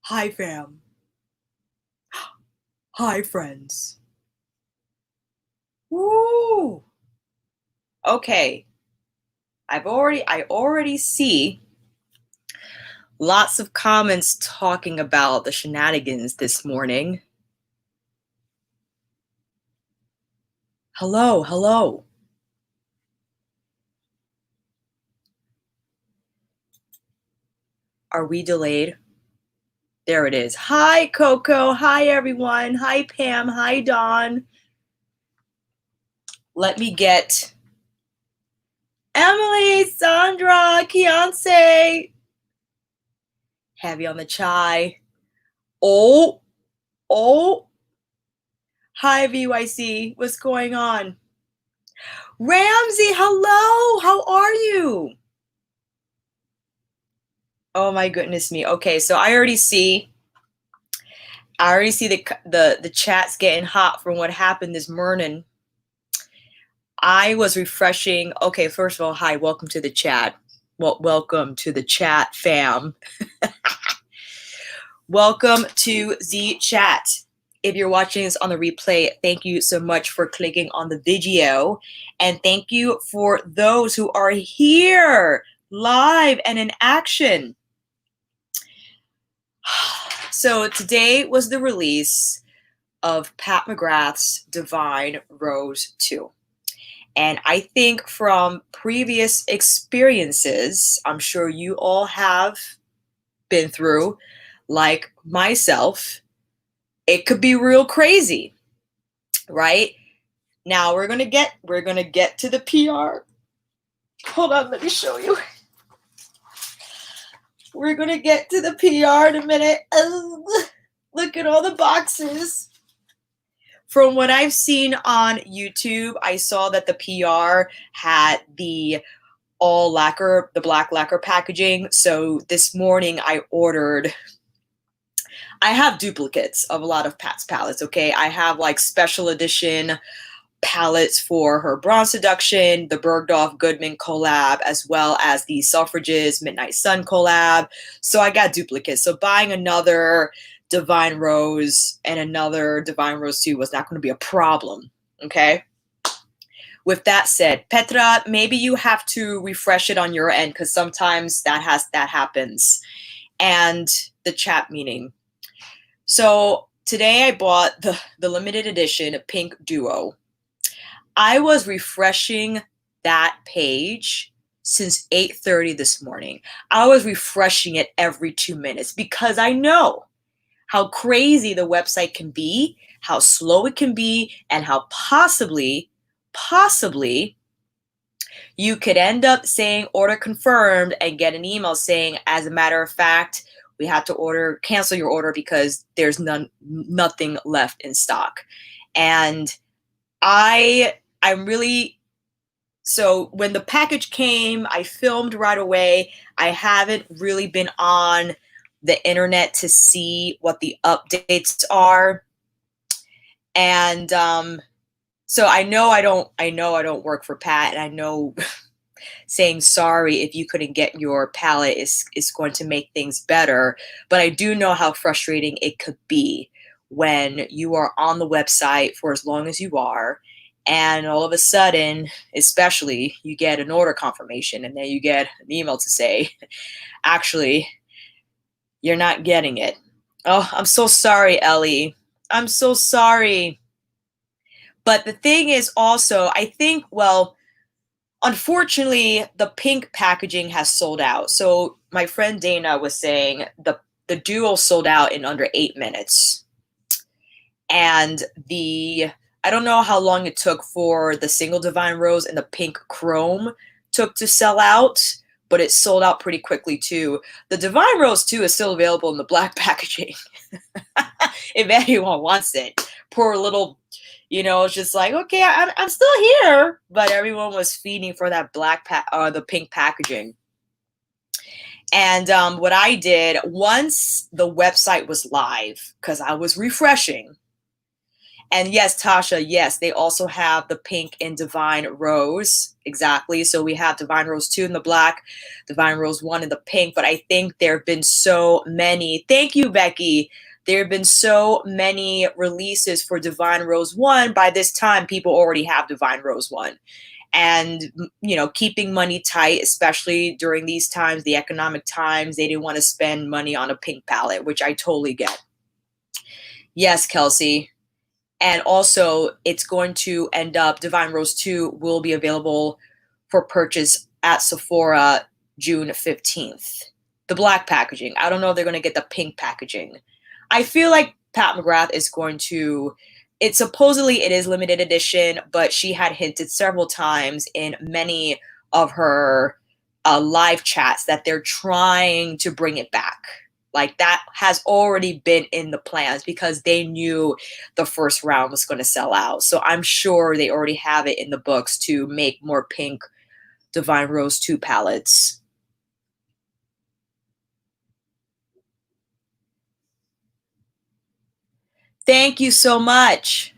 Hi, fam. Hi, friends. Woo! Okay, I already see lots of comments talking about the shenanigans this morning. Hello, hello. Are we delayed? There it is. Hi, Coco. Hi, everyone. Hi, Pam. Hi, Dawn. Let me get Emily, Sandra, Keonce. Heavy on the chai. Oh. Hi, VYC. What's going on? Ramsey, hello. How are you? Oh my goodness me. Okay, so I already see the chats getting hot from what happened this morning. I was refreshing. Okay, first of all, hi, welcome to the chat. Well, welcome to the chat, fam. Welcome to the chat. If you're watching this on the replay, thank you so much for clicking on the video. And thank you for those who are here live and in action. So today was the release of Pat McGrath's Divine Rose 2. And I think from previous experiences, I'm sure you all have been through, like myself, it could be real crazy, right? Now we're gonna get to the PR. Hold on, let me show you. We're gonna get to the PR in a minute. Oh, look at all the boxes. From what I've seen on YouTube, I saw that the PR had the all lacquer, the black lacquer packaging. So this morning I have duplicates of a lot of Pat's palettes, okay? I have like special edition palettes for her Bronze Seduction, the Bergdorf Goodman collab, as well as the Suffrages Midnight Sun collab. So I got duplicates. So buying another Divine Rose and another Divine Rose 2 was not going to be a problem, okay? With that said, Petra, maybe you have to refresh it on your end because sometimes that happens. And the chat meeting. So today I bought the limited edition Pink Duo. I was refreshing that page since 8:30 this morning. I was refreshing it every 2 minutes because I know how crazy the website can be, how slow it can be, and how possibly you could end up saying order confirmed and get an email saying, as a matter of fact, we have to cancel your order because there's nothing left in stock. And so when the package came, I filmed right away. I haven't really been on the internet to see what the updates are. And so I know I don't work for Pat, and I know saying sorry if you couldn't get your palette is going to make things better. But I do know how frustrating it could be when you are on the website for as long as you are, and all of a sudden, especially, you get an order confirmation, and then you get an email to say, actually, you're not getting it. Oh, I'm so sorry, Ellie. I'm so sorry. But the thing is also, I think, well, unfortunately, the pink packaging has sold out. So my friend Dana was saying the duo sold out in under 8 minutes. And I don't know how long it took for the single Divine Rose and the pink chrome took to sell out, but it sold out pretty quickly too. The Divine Rose 2 is still available in the black packaging. If anyone wants it. Poor little, it's just like, okay, I'm still here. But everyone was feeding for that the pink packaging. And what I did, once the website was live, because I was refreshing, And yes, Tasha, yes, they also have the pink in Divine Rose. Exactly. So we have Divine Rose 2 in the black, Divine Rose 1 in the pink. But I think there have been so many. Thank you, Becky. There have been so many releases for Divine Rose 1. By this time, people already have Divine Rose 1. And, you know, keeping money tight, especially during these times, the economic times, they didn't want to spend money on a pink palette, which I totally get. Yes, Kelsey. And also, it's going to end up, Divine Rose 2 will be available for purchase at Sephora June 15th. The black packaging. I don't know if they're going to get the pink packaging. I feel like Pat McGrath is going to, it is limited edition, but she had hinted several times in many of her live chats that they're trying to bring it back. Like that has already been in the plans because they knew the first round was going to sell out. So I'm sure they already have it in the books to make more pink Divine Rose 2 palettes. Thank you so much.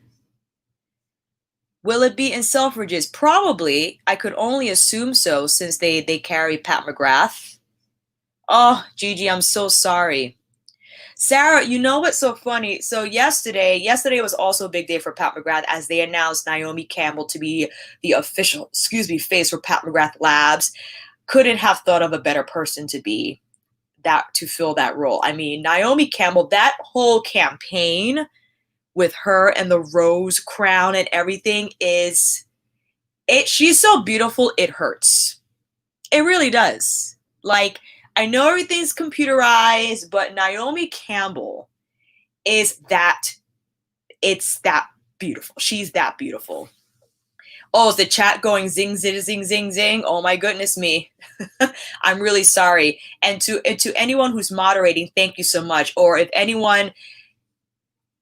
Will it be in Selfridges? Probably. I could only assume so since they carry Pat McGrath. Oh, Gigi, I'm so sorry. Sarah, you know what's so funny? So yesterday was also a big day for Pat McGrath as they announced Naomi Campbell to be the official, face for Pat McGrath Labs. Couldn't have thought of a better person to fill that role. I mean, Naomi Campbell, that whole campaign with her and the rose crown and everything she's so beautiful, it hurts. It really does. Like, I know everything's computerized, but Naomi Campbell it's that beautiful. She's that beautiful. Oh, is the chat going zing, zing, zing, zing, zing? Oh my goodness me. I'm really sorry. And to anyone who's moderating, thank you so much. Or if anyone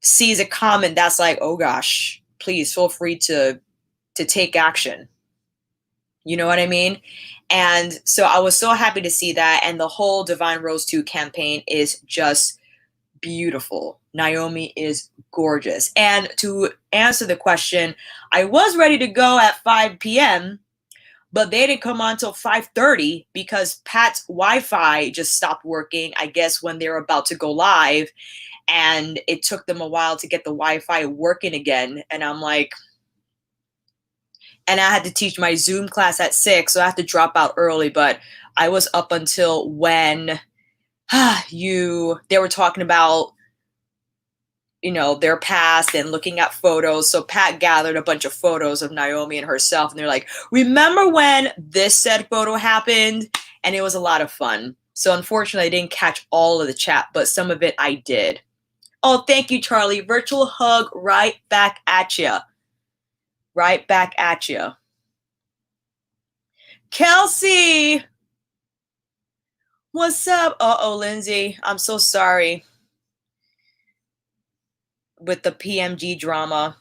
sees a comment that's like, oh gosh, please feel free to take action. You know what I mean? And so I was so happy to see that. And the whole Divine Rose 2 campaign is just beautiful. Naomi is gorgeous. And to answer the question, I was ready to go at 5 p.m., but they didn't come on until 5:30 because Pat's Wi-Fi just stopped working, I guess, when they were about to go live. And it took them a while to get the Wi-Fi working again. And I'm like, and I had to teach my Zoom class at 6, so I have to drop out early. But I was up until when they were talking about, their past and looking at photos. So Pat gathered a bunch of photos of Naomi and herself, and they're like, remember when this said photo happened? And it was a lot of fun. So unfortunately, I didn't catch all of the chat, but some of it I did. Oh, thank you, Charlie. Virtual hug right back at you. Right back at you. Kelsey! What's up? Uh-oh, Lindsay. I'm so sorry. With the PMG drama.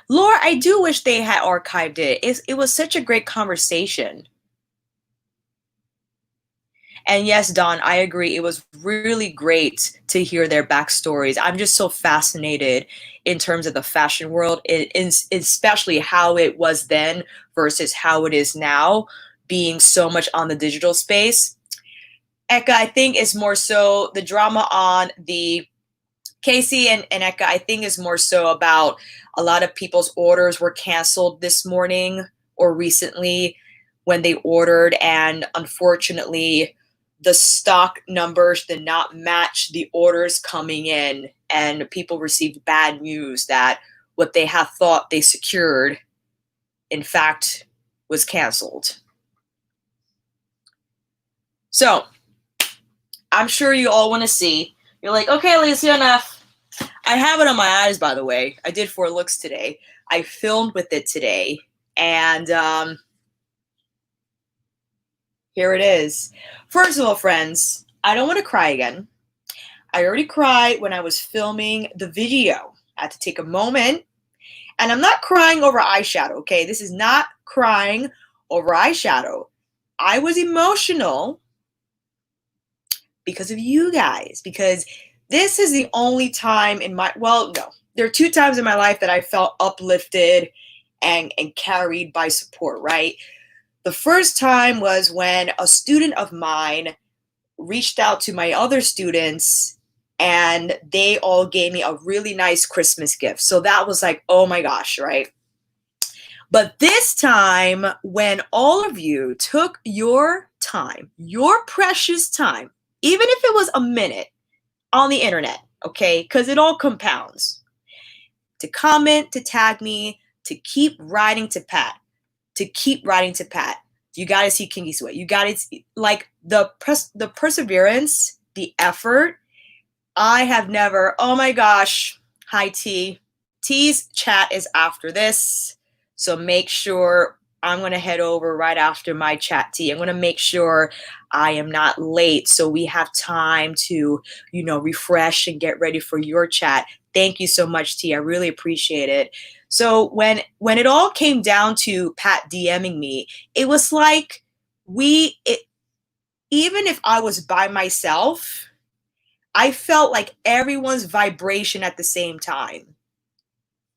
Laura, I do wish they had archived it. It was such a great conversation. And yes, Dawn, I agree. It was really great to hear their backstories. I'm just so fascinated in terms of the fashion world, especially how it was then versus how it is now, being so much on the digital space. Eka, I think is more so the drama on the Casey and Eka, I think is more so about a lot of people's orders were canceled this morning or recently when they ordered. And unfortunately, the stock numbers did not match the orders coming in. And people received bad news that what they had thought they secured, in fact, was canceled. So I'm sure you all want to see. You're like, okay, Alicia, enough. I have it on my eyes, by the way. I did 4 looks today. I filmed with it today. And here it is. First of all, friends, I don't want to cry again. I already cried when I was filming the video. I had to take a moment. And I'm not crying over eyeshadow, okay? This is not crying over eyeshadow. I was emotional because of you guys, because this is the only time in my, well, no, there are 2 times in my life that I felt uplifted and carried by support, right? The first time was when a student of mine reached out to my other students and they all gave me a really nice Christmas gift. So that was like, oh my gosh, right? But this time, when all of you took your time, your precious time, even if it was a minute on the internet, okay, because it all compounds, to comment, to tag me, to keep writing to Pat, you got to see Kinky Sweat. You got to, like, the perseverance, the effort. I have never, oh my gosh, hi T. T's chat is after this. So make sure, I'm going to head over right after my chat, T. I'm going to make sure I am not late so we have time to, you know, refresh and get ready for your chat. Thank you so much, T. I really appreciate it. So when it all came down to Pat DMing me, it was like even if I was by myself, I felt like everyone's vibration at the same time.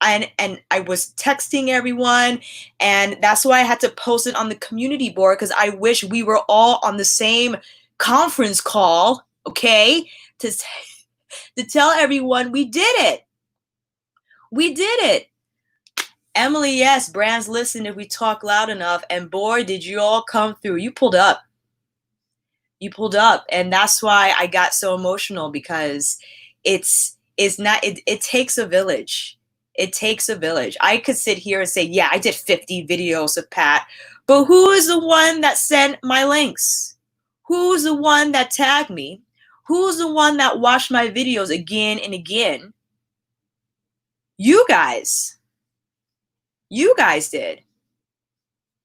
And I was texting everyone, and that's why I had to post it on the community board, because I wish we were all on the same conference call, okay, to tell everyone we did it. We did it. Emily, yes, brands listen if we talk loud enough. And boy, did you all come through. You pulled up. You pulled up. And that's why I got so emotional, because it takes a village. It takes a village. I could sit here and say, yeah, I did 50 videos of Pat, but who is the one that sent my links? Who's the one that tagged me? Who's the one that watched my videos again and again? You guys. You guys did.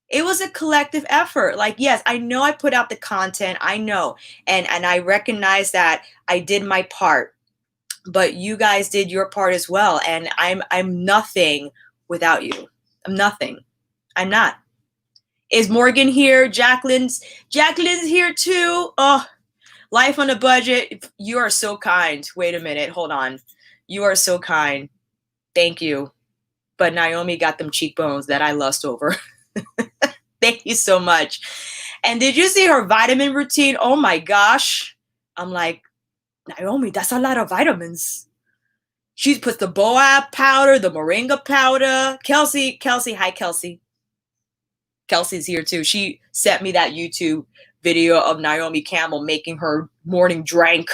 It was a collective effort. Like, yes, I know I put out the content. I know. And I recognize that I did my part. But you guys did your part as well. And I'm nothing without you. I'm nothing. I'm not. Is Morgan here? Jacqueline's here too. Oh, life on a budget. You are so kind. Wait a minute. Hold on. You are so kind. Thank you. But Naomi got them cheekbones that I lust over. Thank you so much. And did you see her vitamin routine? Oh my gosh. I'm like, Naomi, that's a lot of vitamins. She puts the boab powder, the moringa powder. Kelsey, hi Kelsey. Kelsey's here too. She sent me that YouTube video of Naomi Campbell making her morning drink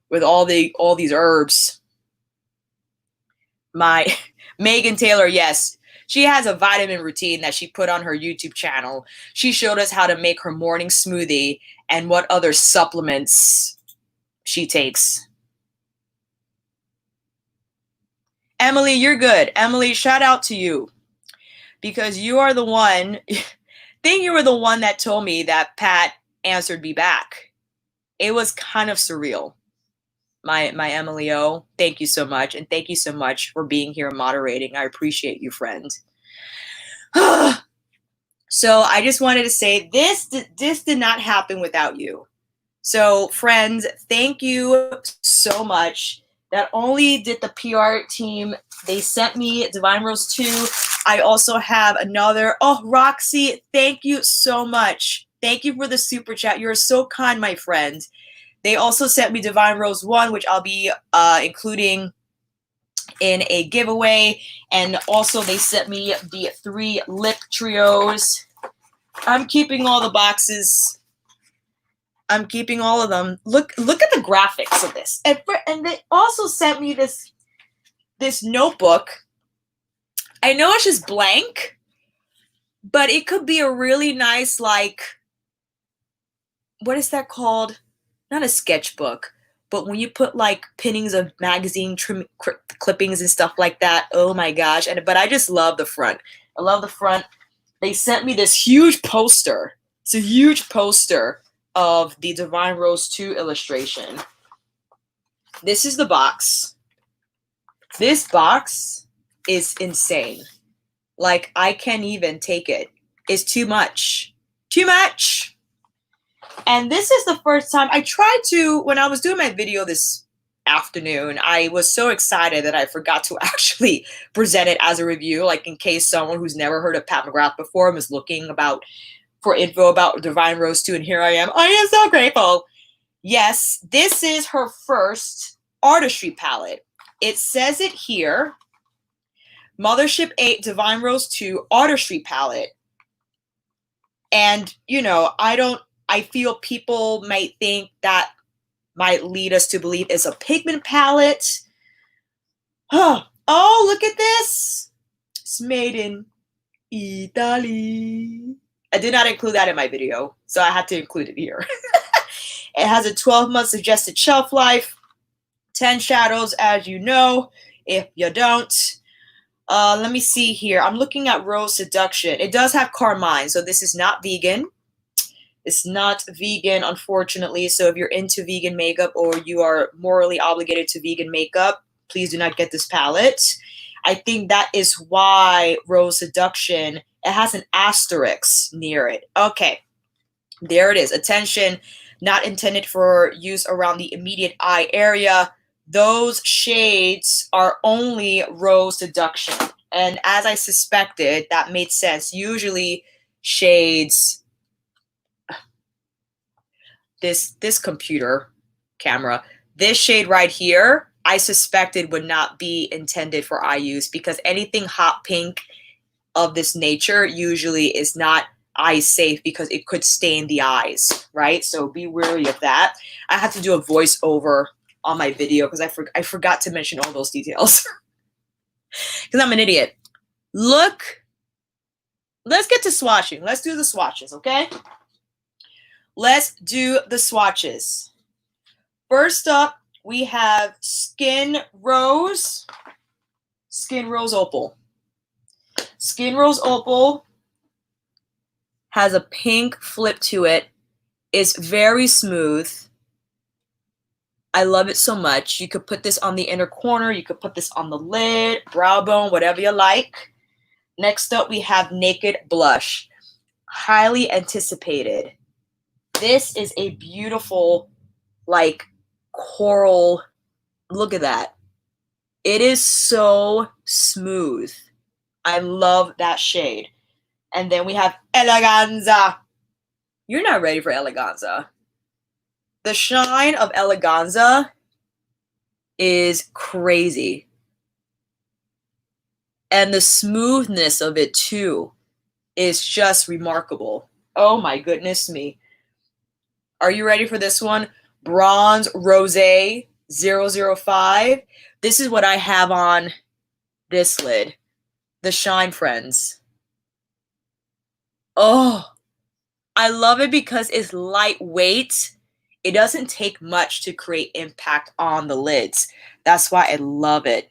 with all these herbs. My Megan Taylor, yes. She has a vitamin routine that she put on her YouTube channel. She showed us how to make her morning smoothie and what other supplements she takes. Emily, you're good. Emily, shout out to you, because you are the one. I think you were the one that told me that Pat answered me back. It was kind of surreal. My Emily O, thank you so much. And thank you so much for being here and moderating. I appreciate you, friend. So I just wanted to say this did not happen without you. So friends, thank you so much. Not only did the PR team, they sent me Divine Rose 2. I also have another. Oh, Roxy, thank you so much. Thank you for the super chat. You're so kind, my friend. They also sent me Divine Rose 1, which I'll be including in a giveaway. And also they sent me the 3 lip trios. I'm keeping all the boxes. I'm keeping all of them. Look at the graphics of this. And they also sent me this notebook. I know it's just blank, but it could be a really nice, like, what is that called? Not a sketchbook, but when you put like pinnings of magazine clippings and stuff like that. Oh my gosh. But I just love the front. I love the front. They sent me this huge poster. It's a huge poster of the Divine Rose 2 illustration. This is the box. This box is insane. Like, I can't even take it. It's too much. Too much. And this is the first time I tried to, when I was doing my video this afternoon. I was so excited that I forgot to actually present it as a review, like in case someone who's never heard of Pat McGrath before was looking for info about Divine Rose 2, and here I am. I am so grateful. Yes, this is her first Artistry palette. It says it here, Mothership 8 Divine Rose 2 Artistry palette. And, you know, I feel people might think that might lead us to believe it's a pigment palette. Oh, look at this. It's made in Italy. I did not include that in my video, so I had to include it here. It has a 12-month suggested shelf life, 10 shadows, as you know, if you don't. Let me see here. I'm looking at Rose Seduction. It does have carmine, so this is not vegan. It's not vegan, unfortunately. So if you're into vegan makeup or you are morally obligated to vegan makeup, please do not get this palette. I think that is why Rose Seduction, it has an asterisk near it. Okay, there it is. Attention, not intended for use around the immediate eye area. Those shades are only Rose Seduction. And as I suspected, that made sense. Usually shades, this computer camera, this shade right here, I suspected would not be intended for eye use, because anything hot pink of this nature usually is not eye safe because it could stain the eyes, right? So be wary of that. I had to do a voiceover on my video because I forgot to mention all those details because I'm an idiot. Look, let's get to swatching. Let's do the swatches, okay? Let's do the swatches. First up, we have Skin Rose Opal. Skin Rose Opal has a pink flip to it. It's very smooth. I love it so much. You could put this on the inner corner. You could put this on the lid, brow bone, whatever you like. Next up, we have Naked Blush. Highly anticipated. This is a beautiful, like, coral. Look at that. It is so smooth. I love that shade. And then we have Eleganza. You're not ready for Eleganza. The shine of Eleganza is crazy. And the smoothness of it too is just remarkable. Oh my goodness me. Are you ready for this one? Bronze Rosé 005. This is what I have on this lid. The Shine Friends. Oh, I love it because it's lightweight. It doesn't take much to create impact on the lids. That's why I love it.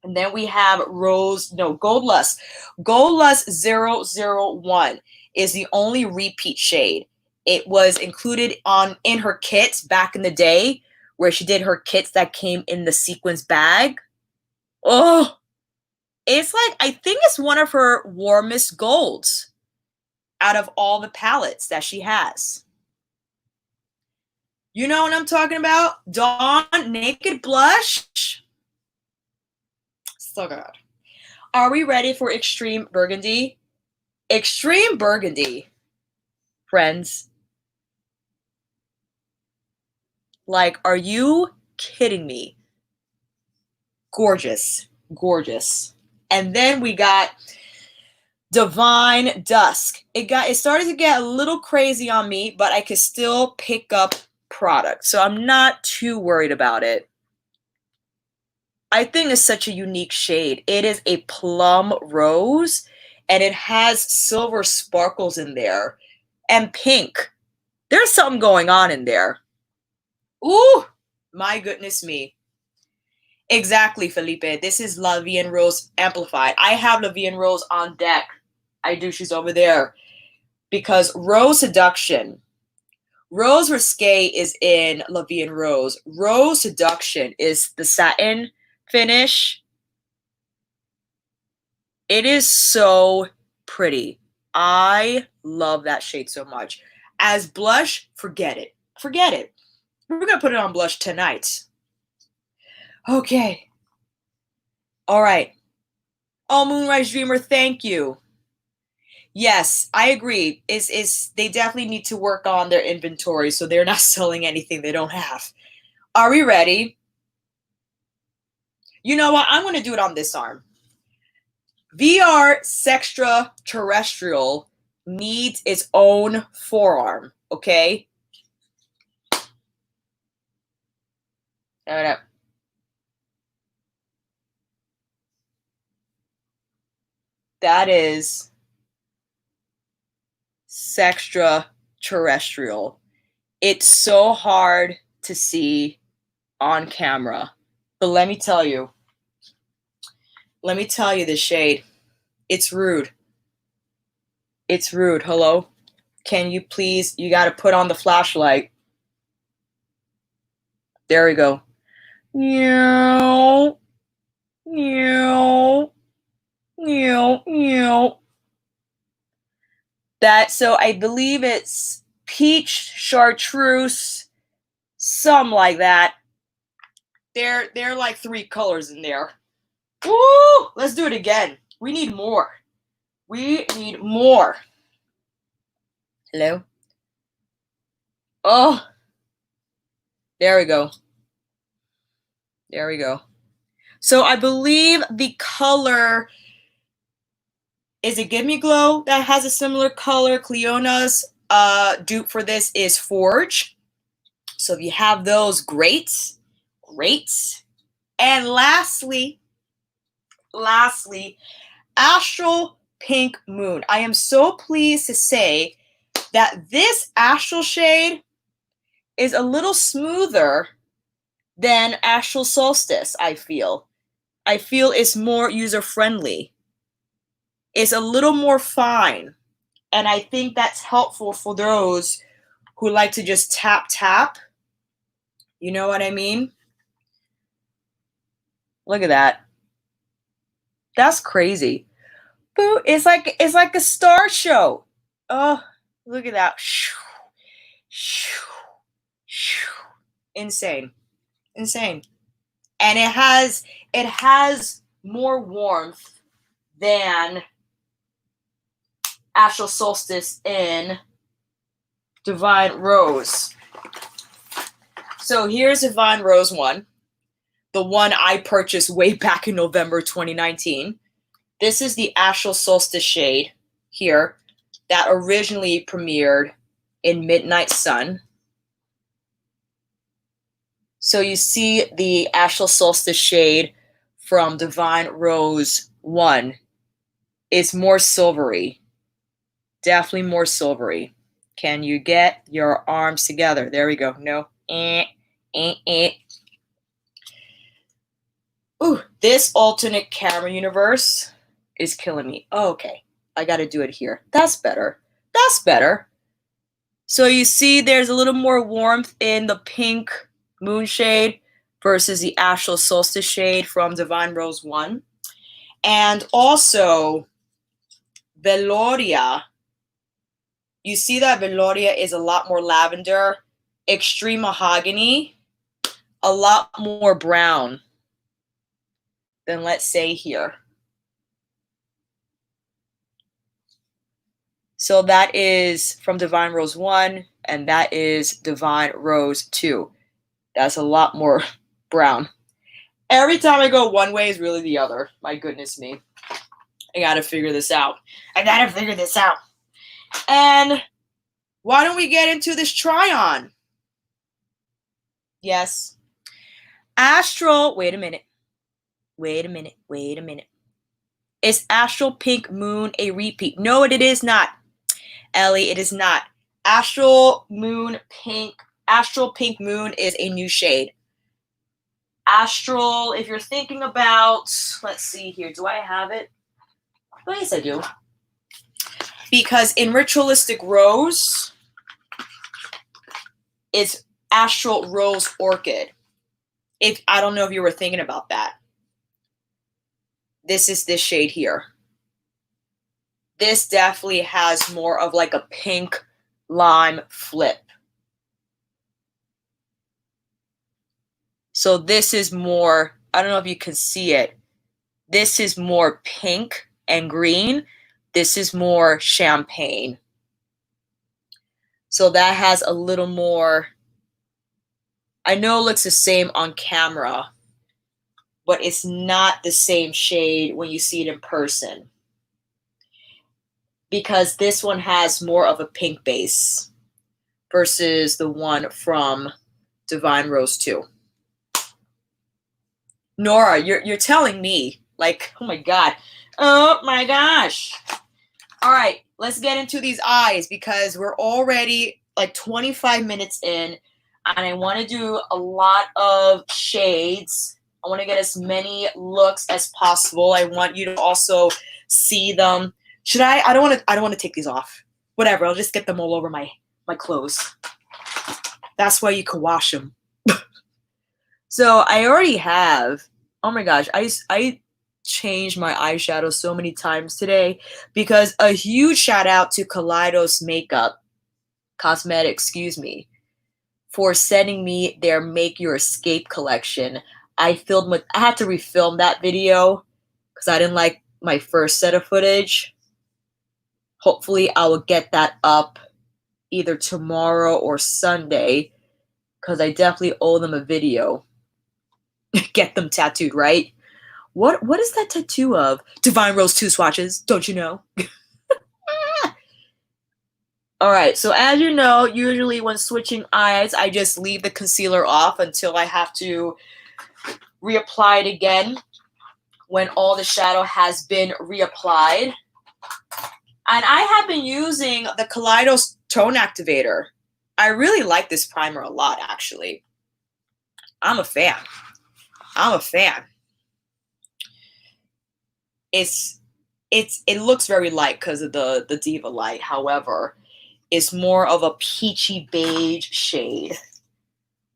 And then we have Gold Lust. Gold Lust 001 is the only repeat shade. It was included in her kits back in the day where she did her kits that came in the sequins bag. Oh, it's like, I think it's one of her warmest golds out of all the palettes that she has. You know what I'm talking about? Dawn Naked Blush. So good. Are we ready for Extreme Burgundy? Extreme Burgundy, friends. Like, are you kidding me? Gorgeous, gorgeous. And then we got Divine Dusk. It started to get a little crazy on me, but I could still pick up product, so I'm not too worried about it. I think it's such a unique shade. It is a plum rose, and it has silver sparkles in there, and pink. There's something going on in there. Ooh, my goodness me. Exactly, Felipe. This is La Vie en Rose amplified. I have La Vie en Rose on deck. I do. She's over there. Because Rose Seduction, Rose Risque is in La Vie en Rose. Rose Seduction is the satin finish. It is so pretty. I love that shade so much. As blush, forget it. Forget it. We're going to put it on blush tonight. Okay. All right. Oh, Moonrise Dreamer, thank you. Yes, I agree. Is they definitely need to work on their inventory so they're not selling anything they don't have. Are we ready? You know what? I'm going to do it on this arm. VR Sextra Terrestrial needs its own forearm, okay? That is Sextra Terrestrial. It's so hard to see on camera, but let me tell you the shade. It's rude. It's rude. Hello? Can you please, you got to put on the flashlight. There we go. Meow. Meow. Meow. Meow. That, so I believe it's peach, chartreuse, some like that. There are like 3 colors in there. Woo! Let's do it again. We need more. We need more. Hello? Oh. There we go. There we go. So I believe the color, is it Give Me Glow that has a similar color? Cleona's dupe for this is Forge. So if you have those, great. Great. And lastly, Astral Pink Moon. I am so pleased to say that this Astral shade is a little smoother than Astral Solstice, I feel. I feel it's more user-friendly. It's a little more fine. And I think that's helpful for those who like to just tap. You know what I mean? Look at that. That's crazy. Boo, it's like a star show. Oh, look at that. Insane. Insane. And it has more warmth than Astral Solstice in Divine Rose. So here's Divine Rose 1. The one I purchased way back in November 2019. This is the Astral Solstice shade here that originally premiered in Midnight Sun. So you see the Astral Solstice shade from Divine Rose 1 is more silvery. Definitely more silvery. Can you get your arms together? There we go. No. Ooh, this alternate camera universe is killing me. Oh, okay. I got to do it here. That's better. That's better. So you see there's a little more warmth in the pink moon shade versus the Astral Solstice shade from Divine Rose 1. And also Veloria. You see that Veloria is a lot more lavender, extreme mahogany, a lot more brown than, let's say, here. So that is from Divine Rose 1, and that is Divine Rose 2. That's a lot more brown. Every time I go one way is really the other. My goodness me. I gotta figure this out. And why don't we get into this try-on? Yes. Astral, wait a minute. Is Astral Pink Moon a repeat? No, it is not. Ellie, it is not. Astral Pink Moon is a new shade. Astral, if you're thinking about, let's see here, do I have it? Oh, yes, I do. Because in Ritualistic Rose, it's Astral Rose Orchid. I don't know if you were thinking about that. This is this shade here. This definitely has more of like a pink lime flip. So this is more I don't know if you can see it. This is more pink and green. This is more champagne. So that has a little more, I know it looks the same on camera, but it's not the same shade when you see it in person. Because this one has more of a pink base versus the one from Divine Rose 2. Nora, you're telling me, like, oh my god. Oh my gosh. All right, let's get into these eyes because we're already like 25 minutes in and I want to do a lot of shades. I want to get as many looks as possible. I want you to also see them. Should I don't want to take these off. Whatever, I'll just get them all over my clothes. That's why you can wash them. So I already have, oh my gosh, I changed my eyeshadow so many times today because a huge shout out to Kaleidos Cosmetics, excuse me, for sending me their Make Your Escape collection. I had to refilm that video because I didn't like my first set of footage. Hopefully I will get that up either tomorrow or Sunday because I definitely owe them a video. Get them tattooed, right? What is that tattoo of? Divine Rose 2 swatches, don't you know? All right, so as you know, usually when switching eyes, I just leave the concealer off until I have to reapply it again when all the shadow has been reapplied. And I have been using the Kaleidos Tone Activator. I really like this primer a lot, actually. I'm a fan. It looks very light because of the Diva light. However, it's more of a peachy beige shade,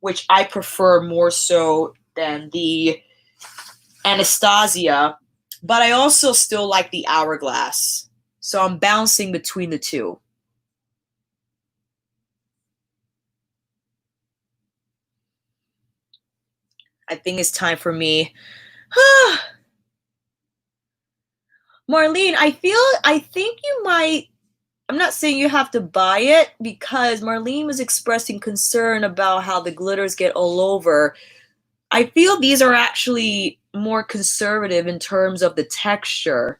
which I prefer more so than the Anastasia, but I also still like the Hourglass. So I'm bouncing between the two. I think it's time for me. Marlene, I think you might, I'm not saying you have to buy it because Marlene was expressing concern about how the glitters get all over. I feel these are actually more conservative in terms of the texture.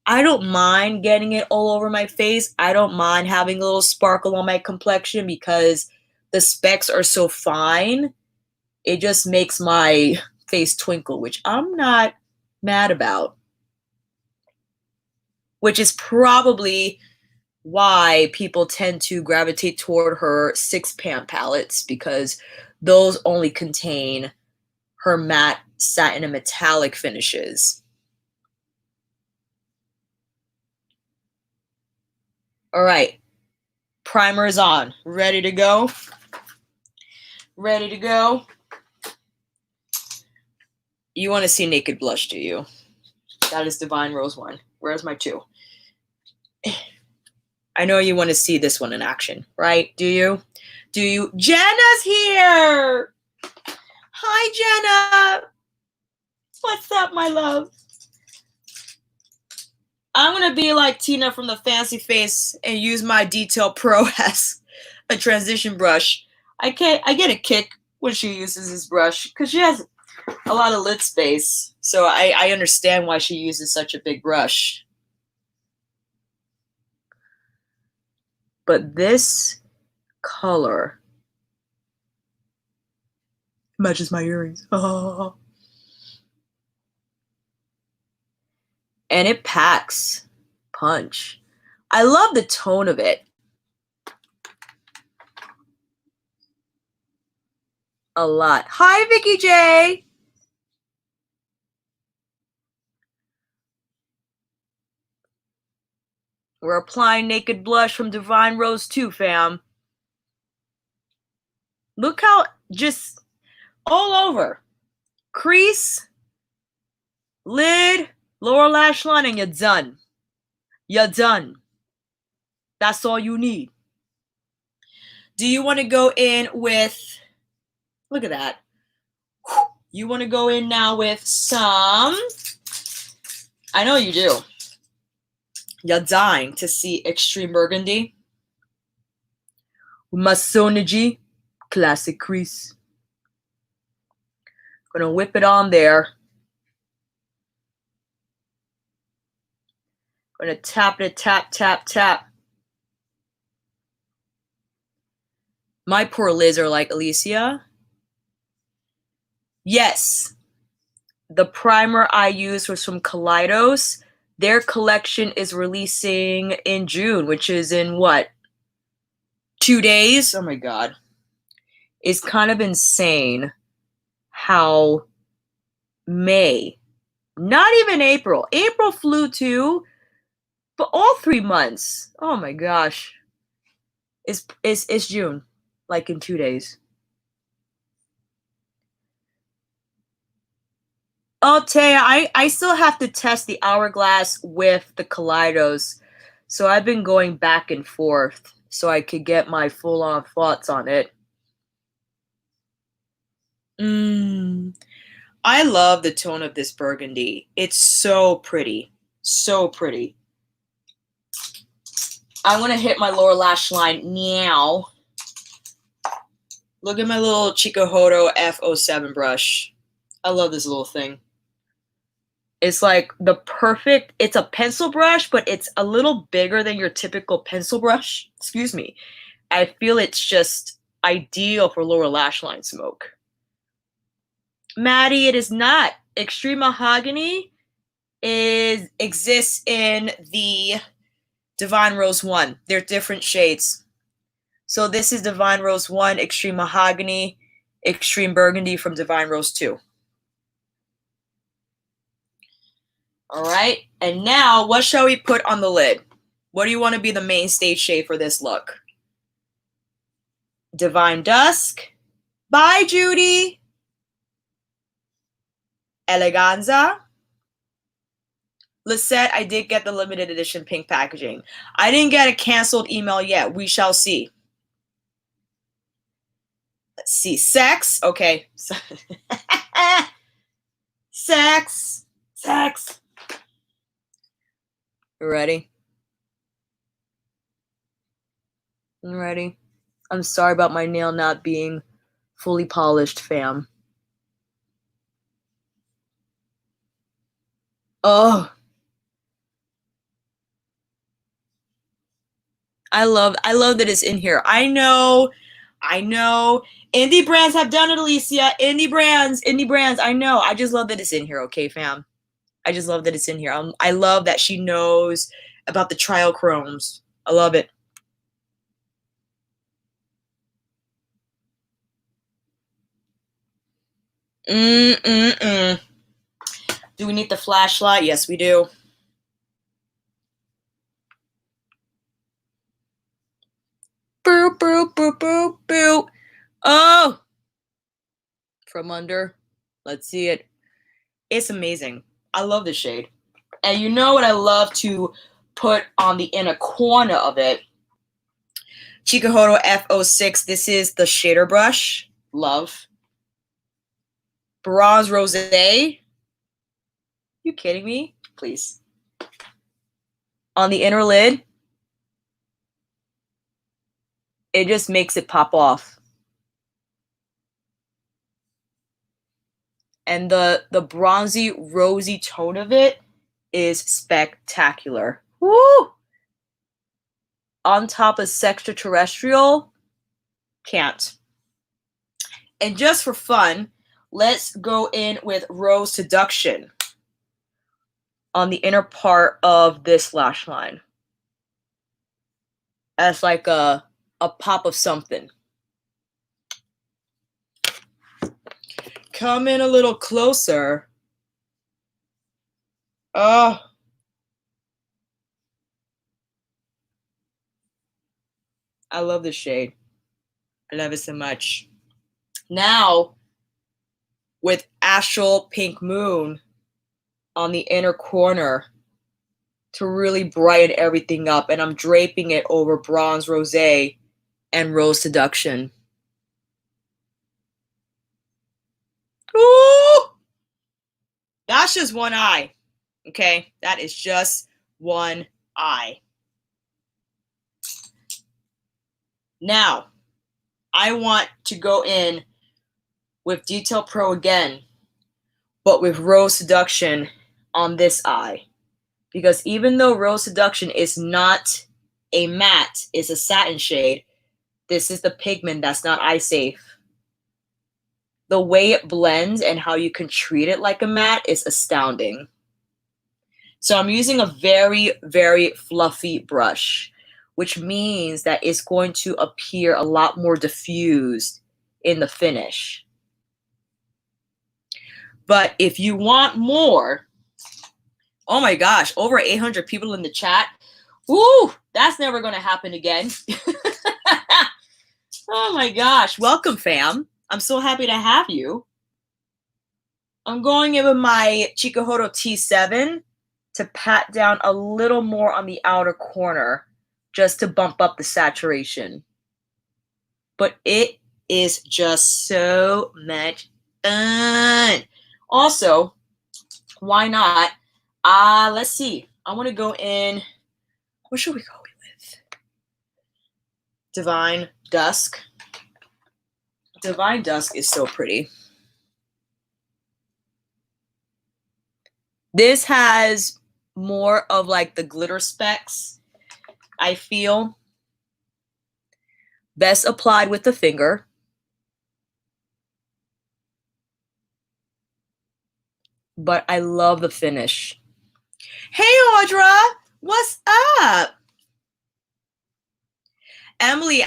I don't mind getting it all over my face. I don't mind having a little sparkle on my complexion because the specks are so fine. It just makes my face twinkle, which I'm not mad about. Which is probably why people tend to gravitate toward her 6-pan palettes because those only contain her matte, satin, and metallic finishes. All right, primer is on. Ready to go? Ready to go? You want to see Naked Blush, do you? That is Divine Rose 1. Where's my 2? I know you want to see this one in action, right? Do you? Do you? Jenna's here! Hi, Jenna! What's up, my love? I'm going to be like Tina from the Fancy Face and use my Detail Pro as a transition brush. I get a kick when she uses this brush because she has a lot of lid space. So I understand why she uses such a big brush. But this color matches my earrings. Oh. And it packs punch. I love the tone of it. A lot. Hi, Vikeejeah. We're applying Naked Blush from Divine Rose 2, fam. Look how just all over. Crease, lid, lower lash line, and you're done. You're done. That's all you need. Do you want to go in with, look at that. You want to go in now with some, I know you do. You're dying to see Extreme Burgundy. Masonergy, classic crease. Gonna whip it on there. Gonna tap it, tap, tap, tap. My poor lids are like, Alicia. Yes. The primer I used was from Kaleidos. Their collection is releasing in June, which is in what? 2 days? Oh my God. It's kind of insane how May, not even April. April flew too, but all 3 months. Oh my gosh. It's June, like in 2 days. Oh, Taya, I still have to test the Hourglass with the Kaleidos. So I've been going back and forth so I could get my full-on thoughts on it. I love the tone of this burgundy. It's so pretty. So pretty. I want to hit my lower lash line now. Look at my little Chikuhodo F07 brush. I love this little thing. It's like the perfect, it's a pencil brush, but it's a little bigger than your typical pencil brush. Excuse me. I feel it's just ideal for lower lash line smoke. Maddie, it is not. Extreme Mahogany exists in the Divine Rose 1. They're different shades. So this is Divine Rose 1, Extreme Mahogany, Extreme Burgundy from Divine Rose 2. All right, and now what shall we put on the lid? What do you want to be the main stage shade for this look? Divine Dusk. Bye, Judy. Eleganza. Lisette, I did get the limited edition pink packaging. I didn't get a canceled email yet. We shall see. Let's see. Sex. Okay. Sex. Sex. You ready? You ready? I'm sorry about my nail not being fully polished, fam. Oh. I love that it's in here. I know. Indie brands have done it, Alicia. Indie brands. I know. I just love that it's in here, okay, fam? I just love that it's in here. I love that she knows about the trial chromes. I love it. Do we need the flashlight? Yes, we do. Boop, boop, boop, boop, boop. Oh! From under. Let's see it. It's amazing. I love this shade. And you know what I love to put on the inner corner of it? Chikuhodo F06. This is the shader brush. Love. Bronze Rosé. You kidding me? Please. On the inner lid. It just makes it pop off. And the bronzy, rosy tone of it is spectacular. Woo! On top of Sextraterrestrial, can't. And just for fun, let's go in with Rose Seduction on the inner part of this lash line. As like a pop of something. Come in a little closer. Oh. I love this shade. I love it so much. Now, with Astral Pink Moon on the inner corner to really brighten everything up. And I'm draping it over Bronze Rosé and Rose Seduction. Ooh! That's just one eye. Okay, that is just one eye. Now, I want to go in with Detail Pro again, but with Rose Seduction on this eye. Because even though Rose Seduction is not a matte, it's a satin shade, this is the pigment that's not eye safe. The way it blends and how you can treat it like a matte is astounding. So I'm using a very, very fluffy brush, which means that it's going to appear a lot more diffused in the finish. But if you want more, oh my gosh, over 800 people in the chat. Woo, that's never going to happen again. Oh my gosh, welcome fam. I'm so happy to have you. I'm going in with my Chikuhodo T7 to pat down a little more on the outer corner just to bump up the saturation. But it is just so much fun. Also, why not? Let's see. I want to go in. What should we go with? Divine Dusk. Divine Dusk is so pretty. This has more of like the glitter specks, I feel. Best applied with the finger. But I love the finish. Hey, Audra, what's up? Emily,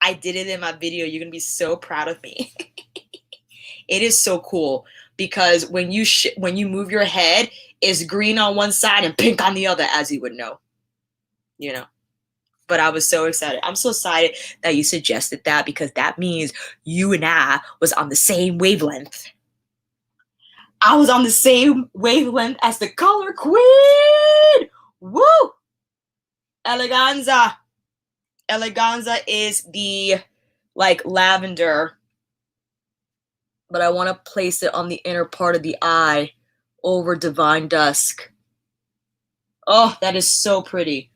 I did it in my video. You're going to be so proud of me. It is so cool because when you move your head, it's green on one side and pink on the other, as you would know. You know. But I was so excited. I'm so excited that you suggested that because that means you and I was on the same wavelength. I was on the same wavelength as the color queen. Woo! Eleganza. Eleganza is the like lavender, but I want to place it on the inner part of the eye over Divine Dusk. Oh, that is so pretty.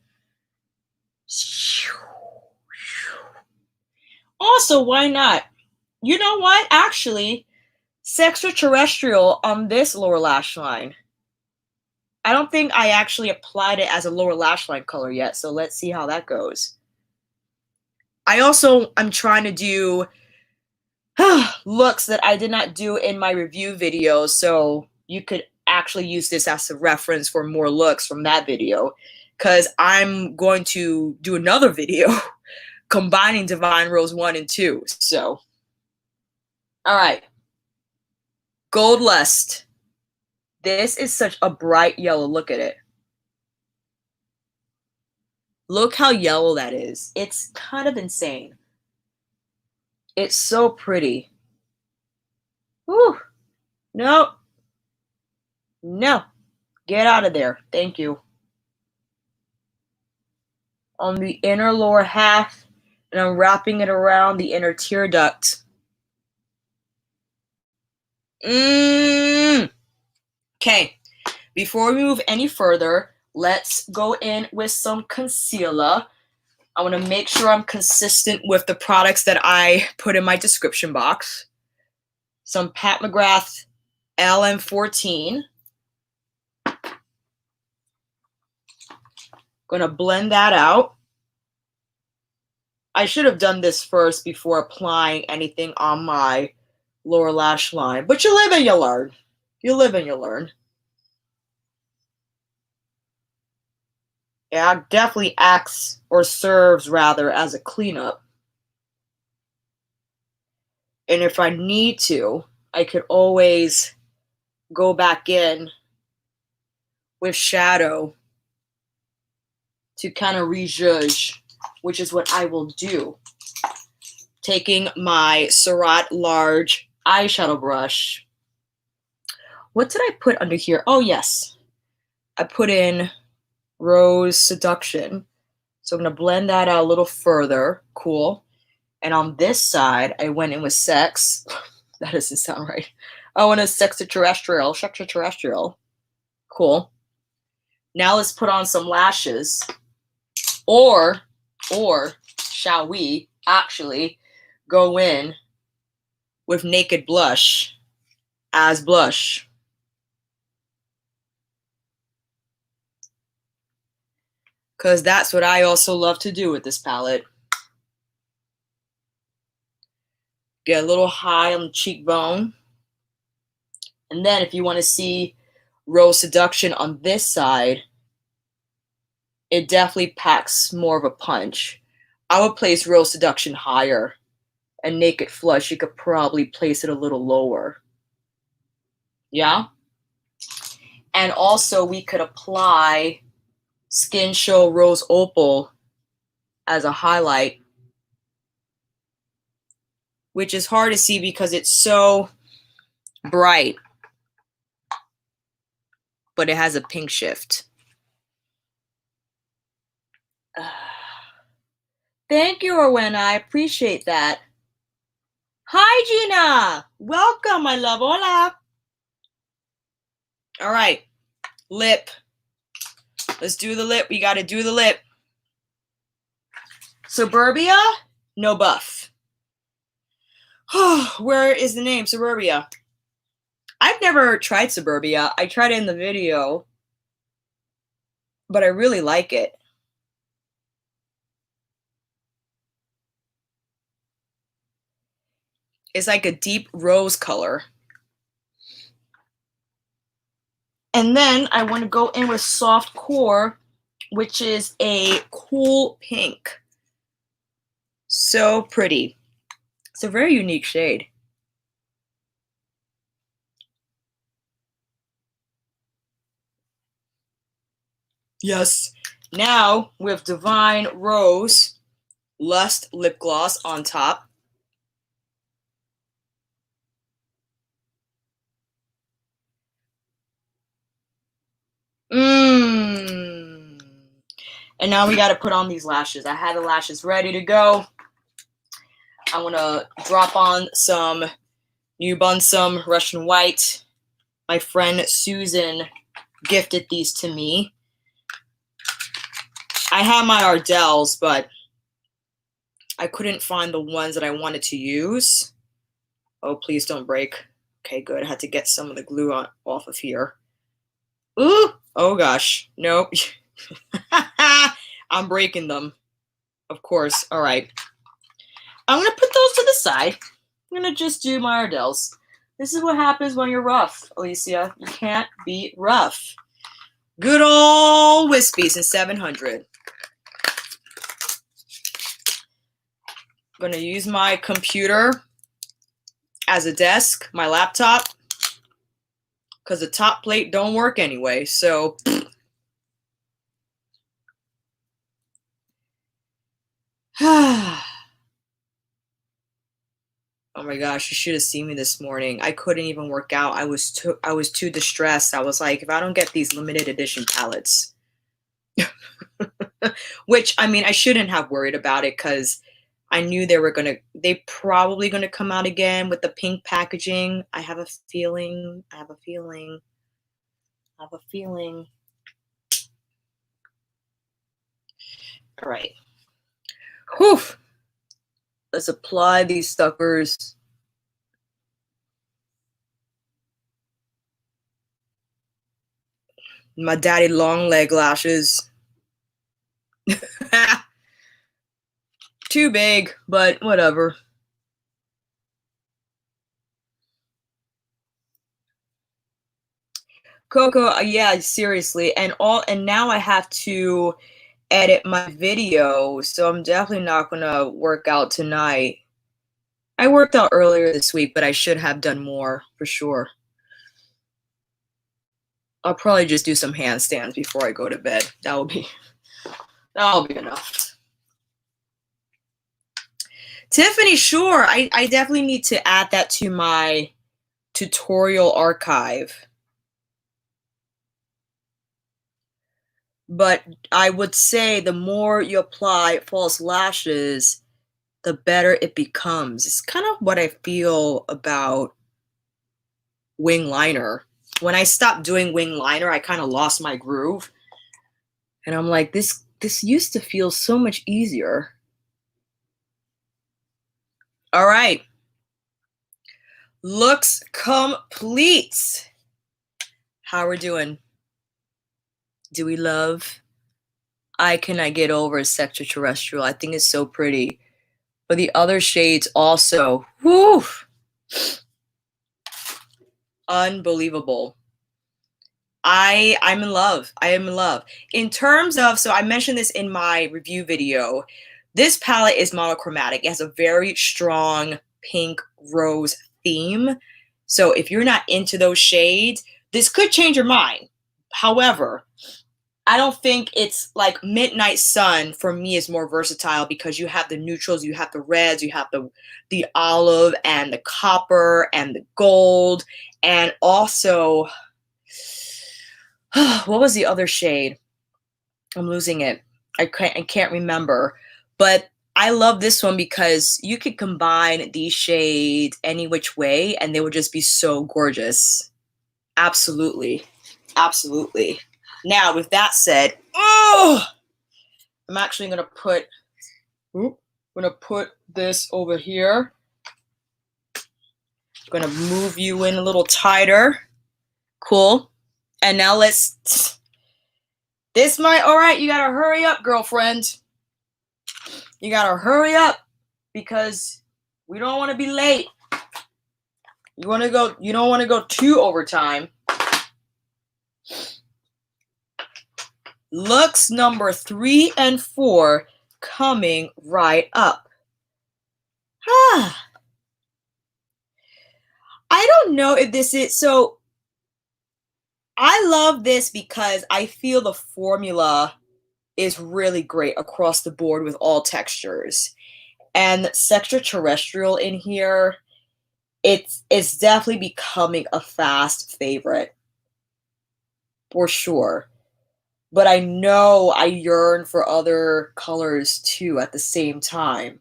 Also, why not? You know what? Actually, Sextraterrestrial on this lower lash line. I don't think I actually applied it as a lower lash line color yet, so let's see how that goes. I'm trying to do looks that I did not do in my review video, so you could actually use this as a reference for more looks from that video, because I'm going to do another video combining Divine Rose 1 and 2. So, all right. Gold Lust. This is such a bright yellow. Look at it. Look how yellow that is. It's kind of insane. It's so pretty. Whew. No. No. Get out of there. Thank you. On the inner lower half, and I'm wrapping it around the inner tear duct. Okay. Before we move any further, let's go in with some concealer. I want to make sure I'm consistent with the products that I put in my description box. Some Pat McGrath LM14. Gonna blend that out. I should have done this first before applying anything on my lower lash line, but you live and you learn. You live and you learn. Yeah, it definitely acts, or serves rather, as a cleanup. And if I need to, I could always go back in with shadow to kind of rejudge, which is what I will do. Taking my Surratt large eyeshadow brush. What did I put under here? Oh, yes. I put in Rose Seduction. So I'm going to blend that out a little further. Cool. And on this side, I went in with Sex. That doesn't sound right. Oh, and it's extraterrestrial. Cool. Now let's put on some lashes. Or shall we actually go in with Naked Blush as blush? Because that's what I also love to do with this palette. Get a little high on the cheekbone. And then if you want to see Rose Seduction on this side, it definitely packs more of a punch. I would place Rose Seduction higher. And Naked Flush, you could probably place it a little lower. Yeah? And also we could apply Skin Show Rose Opal as a highlight, which is hard to see because it's so bright, but it has a pink shift. Thank you, Rowena. I appreciate that. Hi, Gina. Welcome, my love. Hola. All right. Lip. Let's do the lip. We got to do the lip. Suburbia, no buff. Where is the name? Suburbia. I've never tried Suburbia. I tried it in the video, but I really like it. It's like a deep rose color. And then I want to go in with Soft Core, which is a cool pink. So pretty. It's a very unique shade. Yes. Now with Divine Rose Lust Lip Gloss on top. And now we got to put on these lashes. I had the lashes ready to go. I want to drop on some New Bunsum Russian White. My friend Susan gifted these to me. I have my Ardell's, but I couldn't find the ones that I wanted to use. Oh, please don't break. Okay, good. I had to get some of the glue off of here. Ooh! Oh gosh. Nope. I'm breaking them. Of course. All right. I'm going to put those to the side. I'm going to just do my Ardell's. This is what happens when you're rough, Alicia. You can't be rough. Good old Wispies in 700. I'm going to use my computer as a desk, my laptop, because the top plate don't work anyway. So oh my gosh, you should have seen me this morning. I couldn't even work out. I was too distressed. I was like, if I don't get these limited edition palettes, which I mean, I shouldn't have worried about it because I knew they probably gonna come out again with the pink packaging. I have a feeling. All right. Whew. Let's apply these suckers. My daddy long leg lashes. Too big, but whatever. Coco, yeah, seriously. And now I have to edit my video, so I'm definitely not gonna work out tonight. I worked out earlier this week, but I should have done more for sure. I'll probably just do some handstands before I go to bed. That'll be enough. Tiffany, sure. I definitely need to add that to my tutorial archive. But I would say the more you apply false lashes, the better it becomes. It's kind of what I feel about wing liner. When I stopped doing wing liner, I kind of lost my groove. And I'm like, this used to feel so much easier. All right. Looks complete. How we're doing? Do we love? I cannot get over Extraterrestrial. I think it's so pretty. But the other shades also, whoo, unbelievable. I'm in love. I am in love. In terms of, so I mentioned this in my review video, this palette is monochromatic. It has a very strong pink rose theme. So if you're not into those shades, this could change your mind. However, I don't think it's like Midnight Sun for me is more versatile because you have the neutrals, you have the reds, you have the olive and the copper and the gold, and also what was the other shade? I'm losing it. I can't remember. But I love this one because you could combine these shades any which way and they would just be so gorgeous. Absolutely. Absolutely. Now, with that said, oh, I'm actually going to put this over here. I'm going to move you in a little tighter. Cool. And now all right, you got to hurry up, girlfriend. You got to hurry up because we don't want to be late. You don't want to go too overtime. Looks number 3 and 4 coming right up. I don't know if this is, so I love this because I feel the formula is really great across the board with all textures. And Extraterrestrial in here, it's definitely becoming a fast favorite. For sure. But I know I yearn for other colors too at the same time.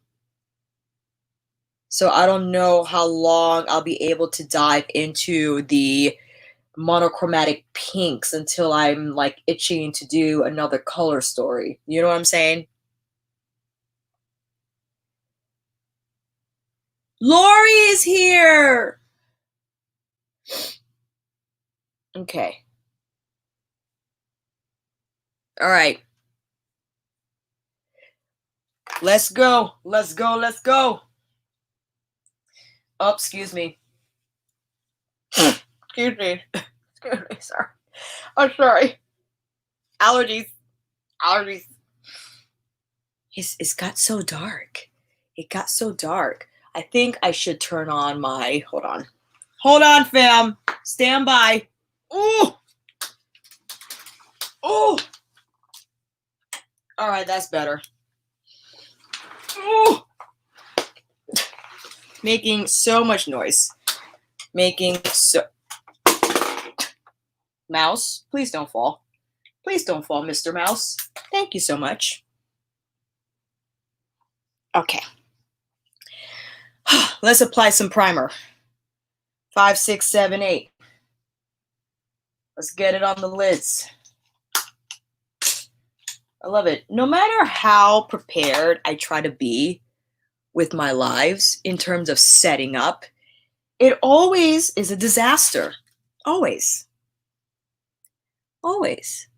So I don't know how long I'll be able to dive into the monochromatic pinks until I'm like itching to do another color story. You know what I'm saying? Lori is here. Okay. All right. Let's go. Let's go. Let's go. Oh, excuse me. Excuse me. Excuse me. Sorry. I'm sorry. Allergies. Allergies. It's got so dark. It got so dark. I think I should turn on my, hold on. Hold on, fam. Stand by. Ooh. Ooh. All right, that's better. Ooh. Making so much noise. Mouse, please don't fall. Please don't fall, Mr. Mouse. Thank you so much. Okay. Let's apply some primer. 5, 6, 7, 8. Let's get it on the lids. I love it. No matter how prepared I try to be with my lives in terms of setting up, it always is a disaster. Always. Always.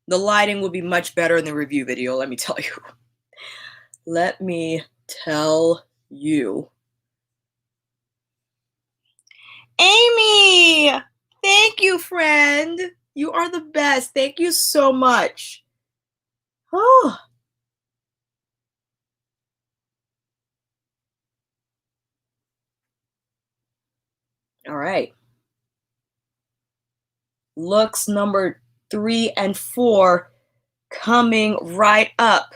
The lighting will be much better in the review video, let me tell you. Let me tell you. Amy! Thank you, friend. You are the best. Thank you so much. Oh. All right. Looks number 3 and 4 coming right up.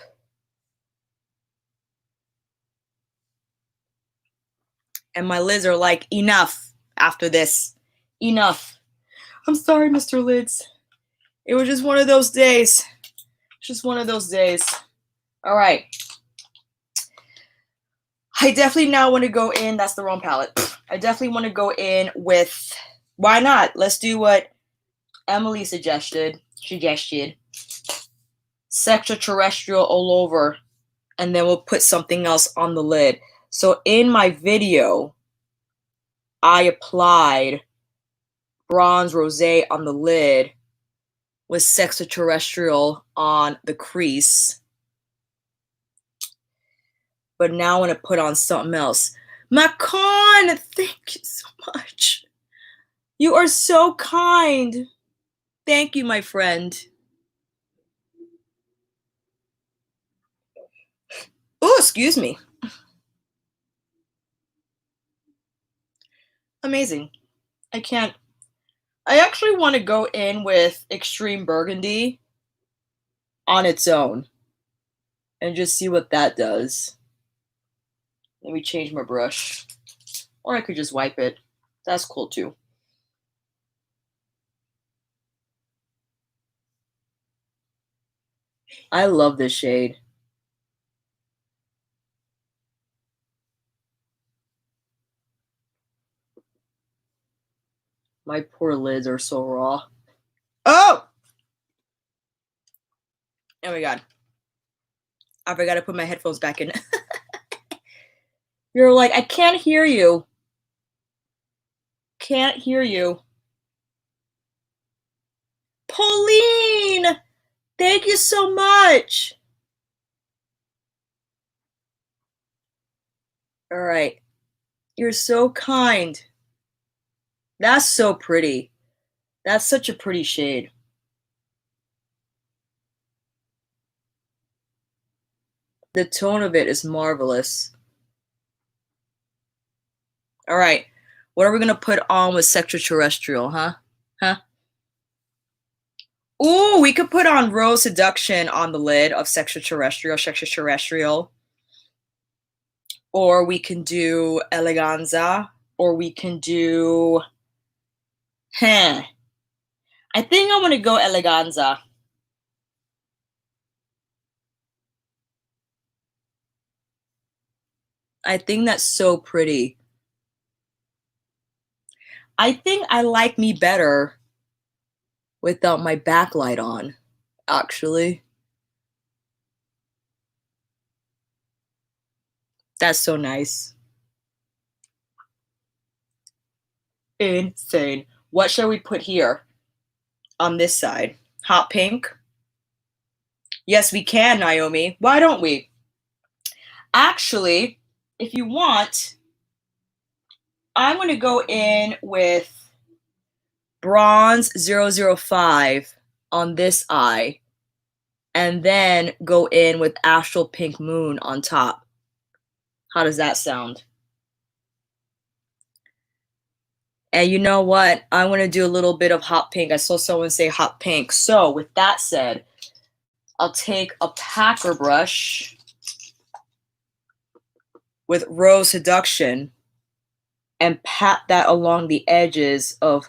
And my lids are like, enough after this. Enough. I'm sorry, Mr. Lids. It was just one of those days. Just one of those days. All right. I definitely now want to go in. That's the wrong palette. I definitely want to go in with, why not? Let's do what Emily suggested. Extraterrestrial all over. And then we'll put something else on the lid. So in my video, I applied bronze rosé on the lid with Extraterrestrial on the crease. But now I want to put on something else. Macon, thank you so much. You are so kind. Thank you, my friend. Oh, excuse me. Amazing. I actually want to go in with Extreme Burgundy on its own and just see what that does. Let me change my brush. Or I could just wipe it. That's cool too. I love this shade. My poor lids are so raw. Oh! Oh my god. I forgot to put my headphones back in. You're like, I can't hear you. Can't hear you. Pauline! Thank you so much. All right. You're so kind. That's so pretty. That's such a pretty shade. The tone of it is marvelous. All right. What are we going to put on with Extraterrestrial, huh? Huh? Ooh, we could put on Rose Seduction on the lid of Extraterrestrial. Or we can do Eleganza. Or we can do... I think I want to go Eleganza. I think that's so pretty. I think I like me better without my backlight on, actually. That's so nice. Insane. What shall we put here on this side? Hot pink? Yes, we can, Naomi. Why don't we? Actually, if you want, I'm going to go in with Bronze 005 on this eye and then go in with Astral Pink Moon on top. How does that sound? And you know what? I want to do a little bit of hot pink. I saw someone say hot pink. So with that said, I'll take a packer brush with Rose Seduction and pat that along the edges of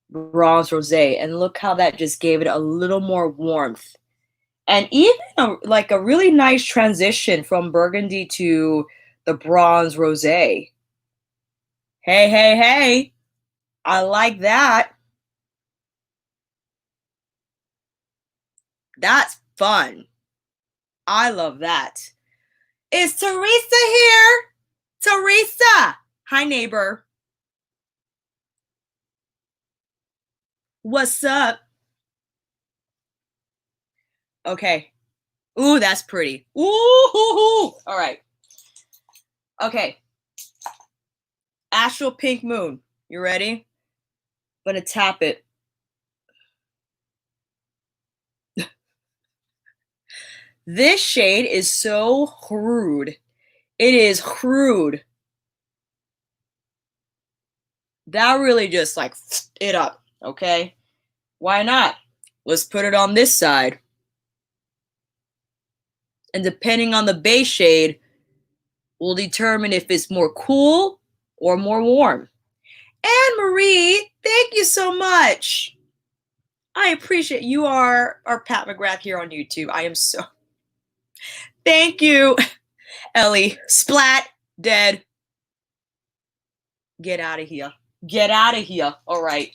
Bronze Rosé. And look how that just gave it a little more warmth. And even like a really nice transition from burgundy to the Bronze Rosé. Hey, hey, hey. I like that. That's fun. I love that. Is Teresa here? Teresa! Hi, neighbor. What's up? Okay. Ooh, that's pretty. Ooh, all right. Okay. Astral Pink Moon. You ready? I'm going to tap it. This shade is so crude. It is crude. That really just like it up, okay? Why not? Let's put it on this side. And depending on the base shade, will determine if it's more cool or more warm. Anne Marie, thank you so much. I appreciate you are our Pat McGrath here on YouTube. I am so thank you, Ellie. Splat, dead. Get out of here. Get out of here. All right.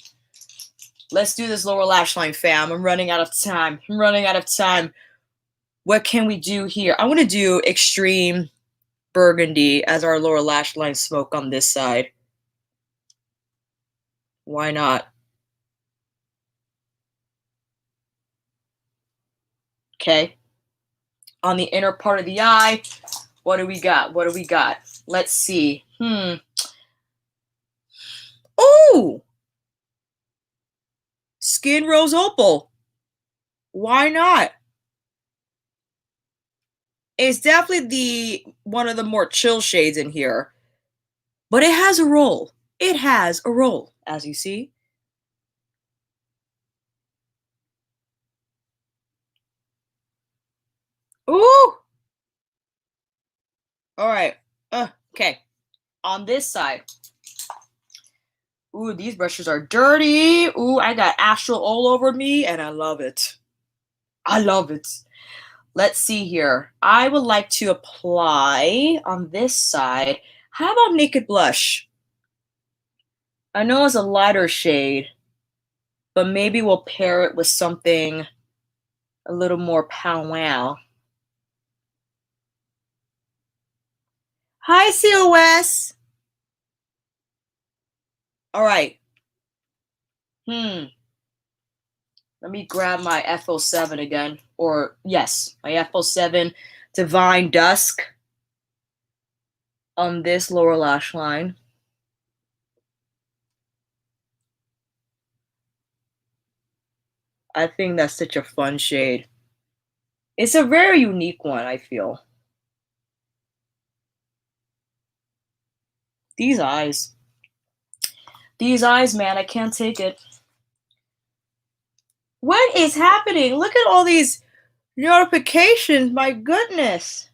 Let's do this lower lash line, fam. I'm running out of time. I'm running out of time. What can we do here? I want to do extreme burgundy as our lower lash line smoke on this side. Why not? Okay. On the inner part of the eye, what do we got? What do we got? Let's see. Ooh! Skin Rose Opal. Why not? It's definitely one of the more chill shades in here. But it has a role. It has a role, as you see. Ooh! All right. Okay. On this side. Ooh, these brushes are dirty. Ooh, I got astral all over me, and I love it. I love it. Let's see here. I would like to apply on this side. How about Naked Blush? I know it's a lighter shade, but maybe we'll pair it with something a little more powwow. Hi, COS. All right. Let me grab my FO7 again. Or, yes, my FO7 Divine Dusk on this lower lash line. I think that's such a fun shade. It's a very unique one, I feel. These eyes. These eyes, man, I can't take it. What is happening? Look at all these notifications. My goodness.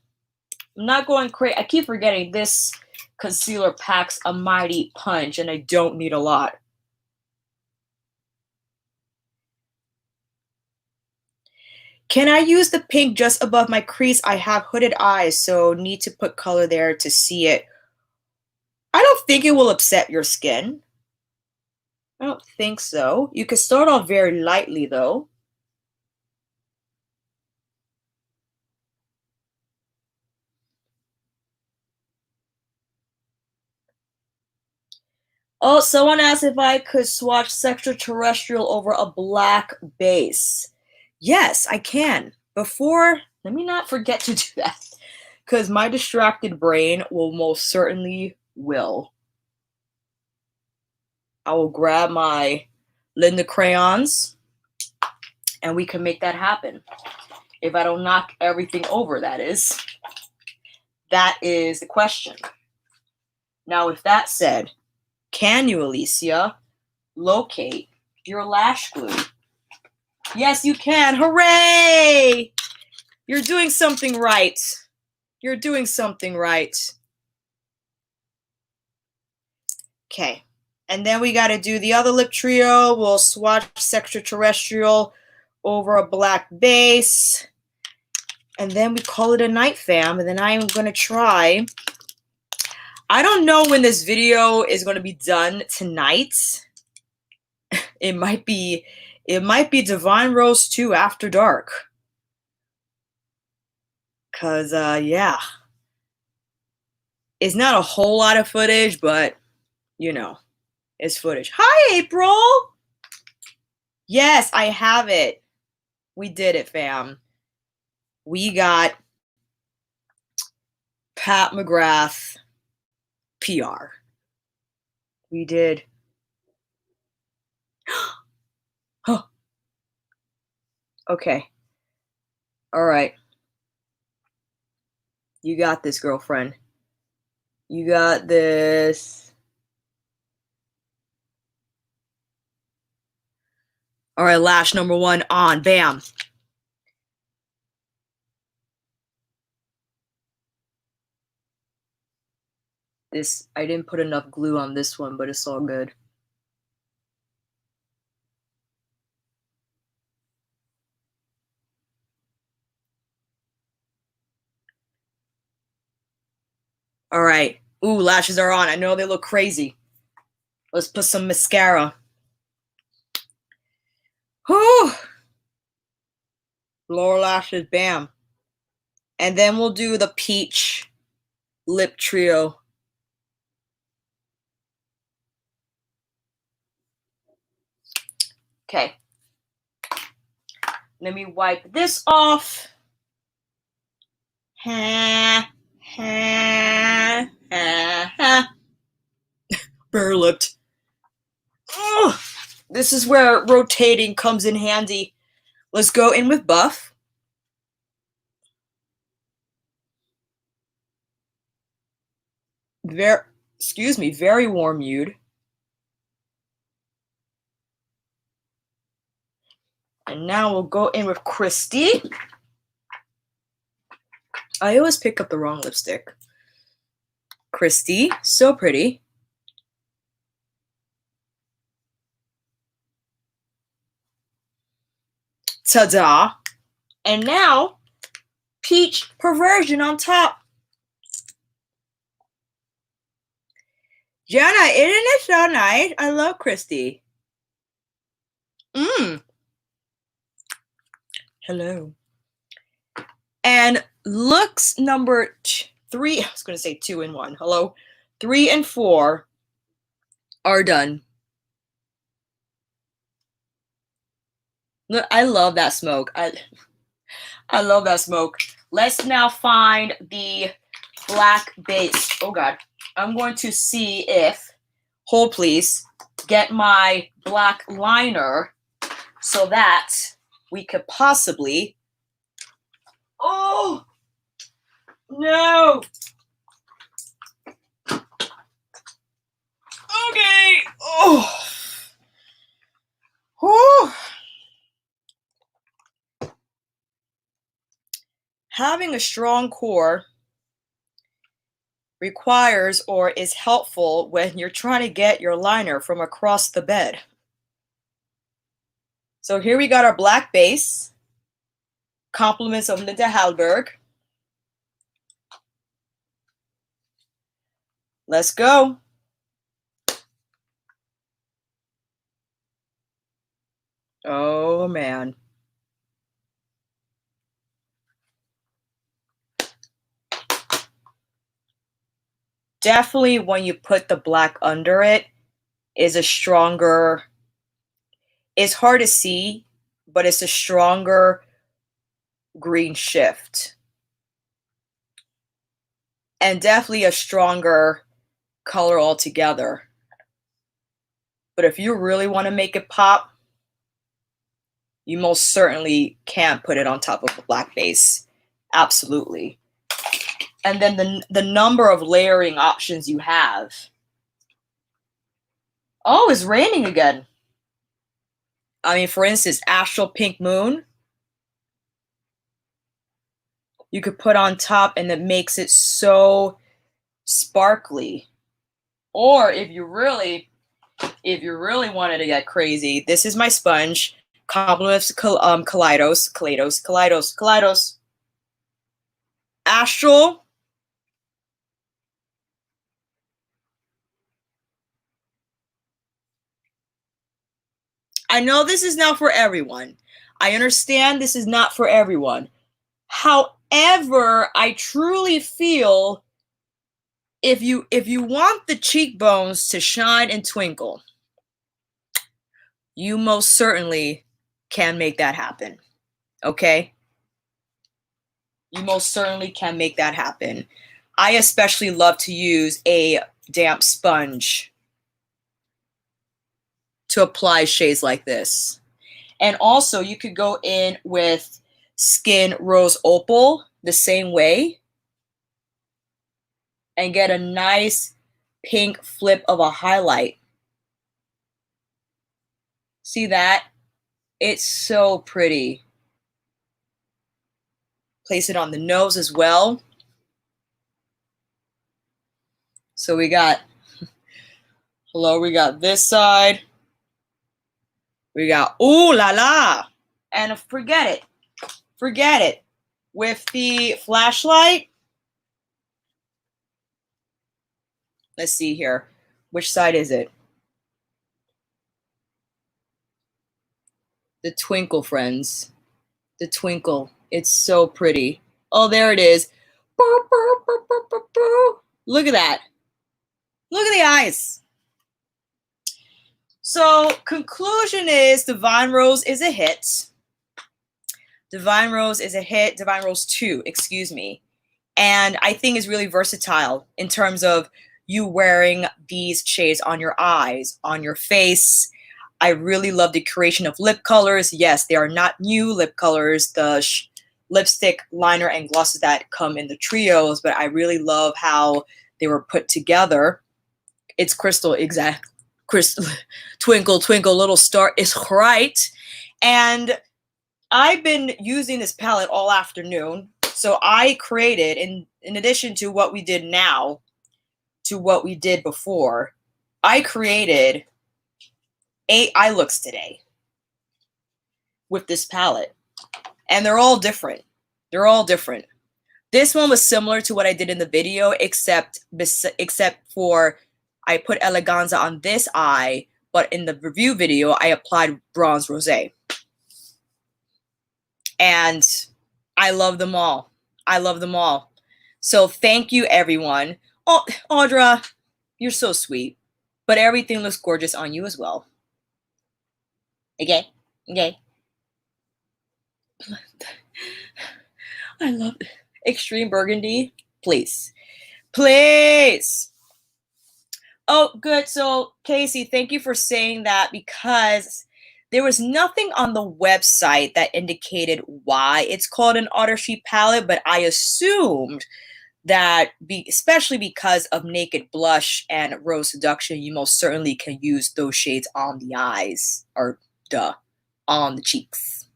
I'm not going crazy. I keep forgetting this concealer packs a mighty punch, and I don't need a lot. Can I use the pink just above my crease? I have hooded eyes, so need to put color there to see it. I don't think it will upset your skin. I don't think so. You can start off very lightly, though. Oh, someone asked if I could swatch extraterrestrial over a black base. Yes, I can. Before, let me not forget to do that, because my distracted brain will most certainly will. I will grab my Linda crayons, and we can make that happen. If I don't knock everything over, that is. That is the question. Now, with that said, can you, Alicia, locate your lash glue? Yes, you can. Hooray! You're doing something right. You're doing something right. Okay. And then we got to do the other lip trio. We'll swatch extraterrestrial over a black base. And then we call it a night, fam. And then I'm going to try. I don't know when this video is going to be done tonight. It might be Divine Rose 2 After Dark. Because, yeah. It's not a whole lot of footage, but, you know, it's footage. Hi, April! Yes, I have it. We did it, fam. We got Pat McGrath PR. We did. Huh. Okay. All right. You got this, girlfriend. You got this. All right, lash number 1 on. Bam. This, I didn't put enough glue on this one, but it's all good. All right. Ooh, lashes are on. I know they look crazy. Let's put some mascara. Whew. Lower lashes, bam. And then we'll do the peach lip trio. Okay. Let me wipe this off. Ha, ha, ha, ha. Bare-lipped. Ugh. This is where rotating comes in handy. Let's go in with buff. Very warm nude. And now we'll go in with Christy. I always pick up the wrong lipstick. Christy, so pretty. Ta-da. And now, peach perversion on top. Jenna, isn't it so nice? I love Christy. Hello. And looks number 3, I was going to say 2 and 1. Hello. 3 and 4 are done. Look, I love that smoke. I love that smoke. Let's now find the black base. Oh God. I'm going to see if, hold please, get my black liner so that we could possibly, oh no. Okay. Oh. Whew. Having a strong core requires or is helpful when you're trying to get your liner from across the bed. So here we got our black base, compliments of Linda Hallberg. Let's go. Oh man. Definitely when you put the black under it is a stronger, it's hard to see, but it's a stronger green shift. And definitely a stronger color altogether. But if you really want to make it pop, you most certainly can put it on top of a black base. Absolutely. And then the number of layering options you have. Oh, it's raining again. I mean, for instance, Astral Pink Moon. You could put on top and it makes it so sparkly. Or if you really wanted to get crazy, this is my sponge. Compliments Kaleidos. Astral. I know this is not for everyone. I understand this is not for everyone. However, I truly feel if you want the cheekbones to shine and twinkle, you most certainly can make that happen. Okay? You most certainly can make that happen. I especially love to use a damp sponge to apply shades like this. And also you could go in with Skin Rose Opal the same way and get a nice pink flip of a highlight. See that? It's so pretty. Place it on the nose as well. So we got, hello, we got this side. We got, ooh la la. And forget it. With the flashlight, Let's see here. Which side is it? The twinkle, friends. The twinkle. It's so pretty. Oh, there it is. Look at that. Look at the eyes. So, conclusion is Divine Rose is a hit. Divine Rose is a hit. Divine Rose 2, excuse me. And I think is really versatile in terms of you wearing these shades on your eyes, on your face. I really love the creation of lip colors. Yes, they are not new lip colors, the lipstick, liner, and glosses that come in the trios, but I really love how they were put together. It's crystal, exact. Crystal, twinkle, twinkle, little star is right. And I've been using this palette all afternoon. So I created, in addition to what we did now, to what we did before, I created 8 eye looks today with this palette. And they're all different. They're all different. This one was similar to what I did in the video, except for I put Eleganza on this eye, but in the review video, I applied Bronze Rosé. And I love them all. I love them all. So thank you, everyone. Oh, Audra, you're so sweet. But everything looks gorgeous on you as well. Okay? Okay. I love it. Extreme Burgundy. Please. Please. Oh, good. So, Casey, thank you for saying that, because there was nothing on the website that indicated why it's called an Artistry palette, but I assumed that, especially because of Naked Blush and Rose Seduction, you most certainly can use those shades on the eyes, or on the cheeks.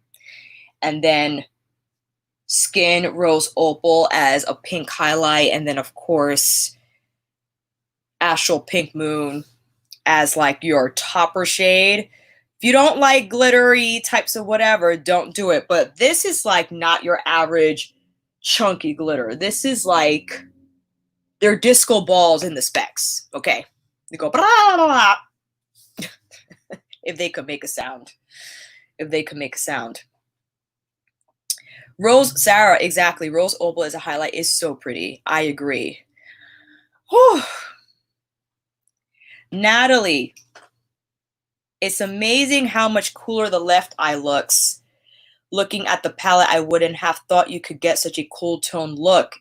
And then Skin Rose Opal as a pink highlight, and then, of course, Astral Pink Moon as like your topper shade. If you don't like glittery types of whatever, don't do it. But this is like not your average chunky glitter. This is like, they're disco balls in the specs. Okay. They go blah, blah, blah. If they could make a sound. If they could make a sound. Rose, Sarah, exactly. Rose Opal as a highlight is so pretty. I agree. Whew. Natalie, it's amazing how much cooler the left eye looks. Looking at the palette, I wouldn't have thought you could get such a cool tone look.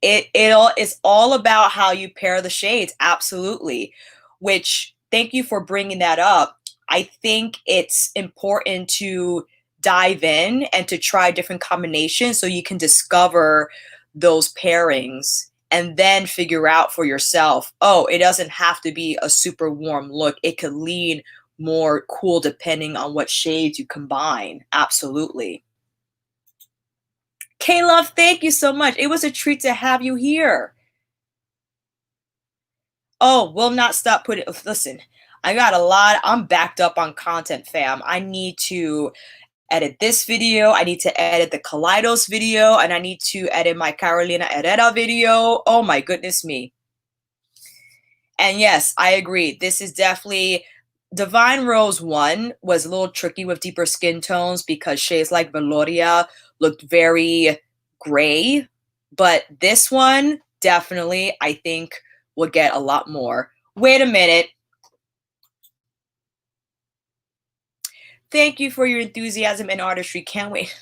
It's all about how you pair the shades, absolutely. Which, thank you for bringing that up. I think it's important to dive in and to try different combinations so you can discover those pairings and then figure out for yourself, oh, it doesn't have to be a super warm look. It could lean more cool depending on what shades you combine. Absolutely. K-Love, thank you so much. It was a treat to have you here. Oh, will not stop putting, listen, I got a lot, I'm backed up on content, fam. I need to edit this video, I need to edit the Kaleidos video, and I need to edit my Carolina Herrera video. Oh my goodness me. And yes, I agree. This is definitely, Divine Rose 1 was a little tricky with deeper skin tones because shades like Veloria looked very gray. But this one, definitely, I think, will get a lot more. Wait a minute. Thank you for your enthusiasm and artistry. Can't wait.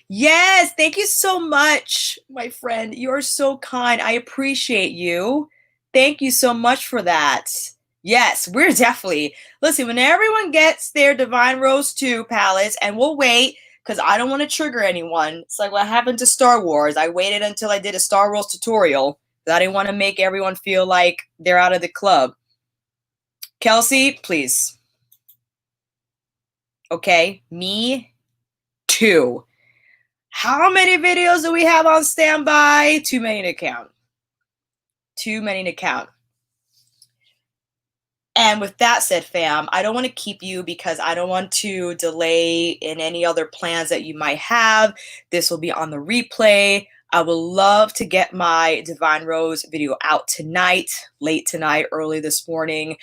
Yes, thank you so much, my friend. You're so kind. I appreciate you. Thank you so much for that. Yes, we're definitely, listen, when everyone gets their Divine Rose 2 palettes, and we'll wait, because I don't want to trigger anyone. It's like what happened to Star Wars. I waited until I did a Star Wars tutorial, because I didn't want to make everyone feel like they're out of the club. Kelsey, please. Okay, me too. How many videos do we have on standby? Too many to count. Too many to count. And with that said, fam, I don't want to keep you because I don't want to delay in any other plans that you might have. This will be on the replay. I would love to get my Divine Rose video out tonight, late tonight, early this morning.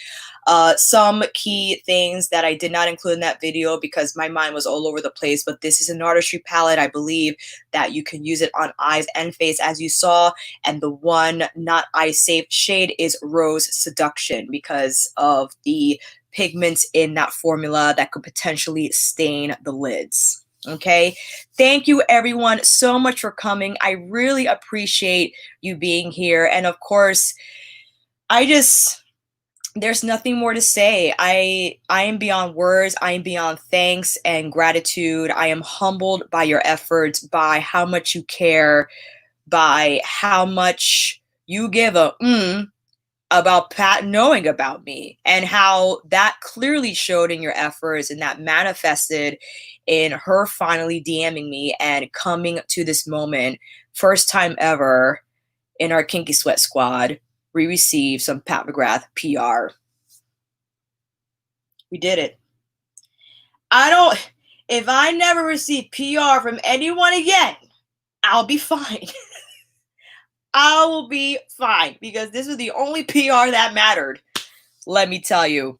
Some key things that I did not include in that video because my mind was all over the place, but this is an Artistry palette. I believe that you can use it on eyes and face as you saw, and the one not eye safe shade is Rose Seduction because of the pigments in that formula that could potentially stain the lids. Okay, thank you everyone so much for coming. I really appreciate you being here, and of course there's nothing more to say. I am beyond words. I am beyond thanks and gratitude. I am humbled by your efforts, by how much you care, by how much you give a about Pat knowing about me, and how that clearly showed in your efforts and that manifested in her finally DMing me and coming to this moment. First time ever in our Kinky Sweat squad, we received some Pat McGrath PR. We did it. If I never receive PR from anyone again, I'll be fine. I will be fine because this was the only PR that mattered. Let me tell you.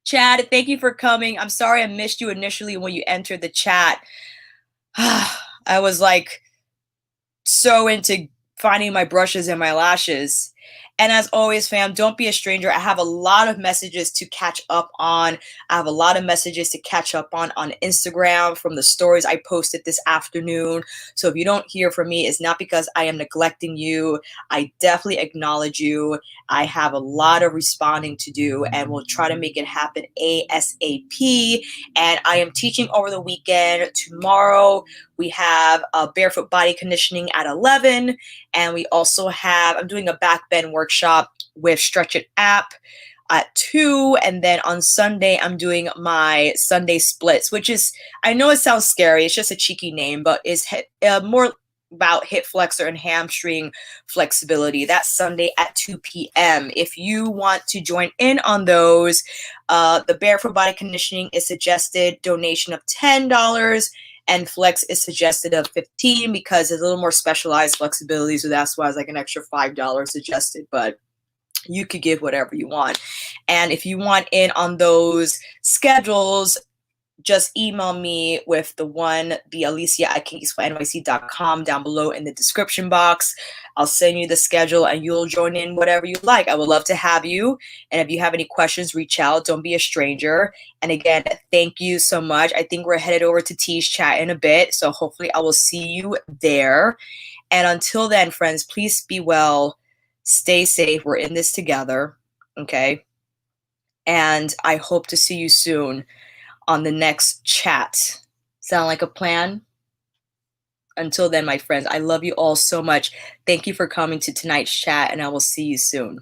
Chad, thank you for coming. I'm sorry I missed you initially when you entered the chat. I was like so into finding my brushes and my lashes. And as always, fam, don't be a stranger. I have a lot of messages to catch up on. I have a lot of messages to catch up on Instagram from the stories I posted this afternoon. So if you don't hear from me, it's not because I am neglecting you. I definitely acknowledge you. I have a lot of responding to do, and we'll try to make it happen ASAP. And I am teaching over the weekend. Tomorrow, we have a barefoot body conditioning at 11. And we also have, I'm doing a back bend workshop with Stretch It app at 2. And then on Sunday, I'm doing my Sunday splits, which is, I know it sounds scary. It's just a cheeky name, but it's more about hip flexor and hamstring flexibility. That's Sunday at 2 p.m. If you want to join in on those, the barefoot body conditioning is suggested donation of $10. And flex is suggested of $15 because it's a little more specialized flexibility. So that's why it's like an extra $5 suggested, but you could give whatever you want. And if you want in on those schedules, just email me with the Alicia at kinkysweatnyc.com down below in the description box. I'll send you the schedule and you'll join in whatever you like. I would love to have you. And if you have any questions, reach out. Don't be a stranger. And again, thank you so much. I think we're headed over to T's chat in a bit. So hopefully I will see you there. And until then, friends, please be well. Stay safe. We're in this together. Okay. And I hope to see you soon on the next chat. Sound like a plan? Until then, my friends, I love you all so much. Thank you for coming to tonight's chat, and I will see you soon.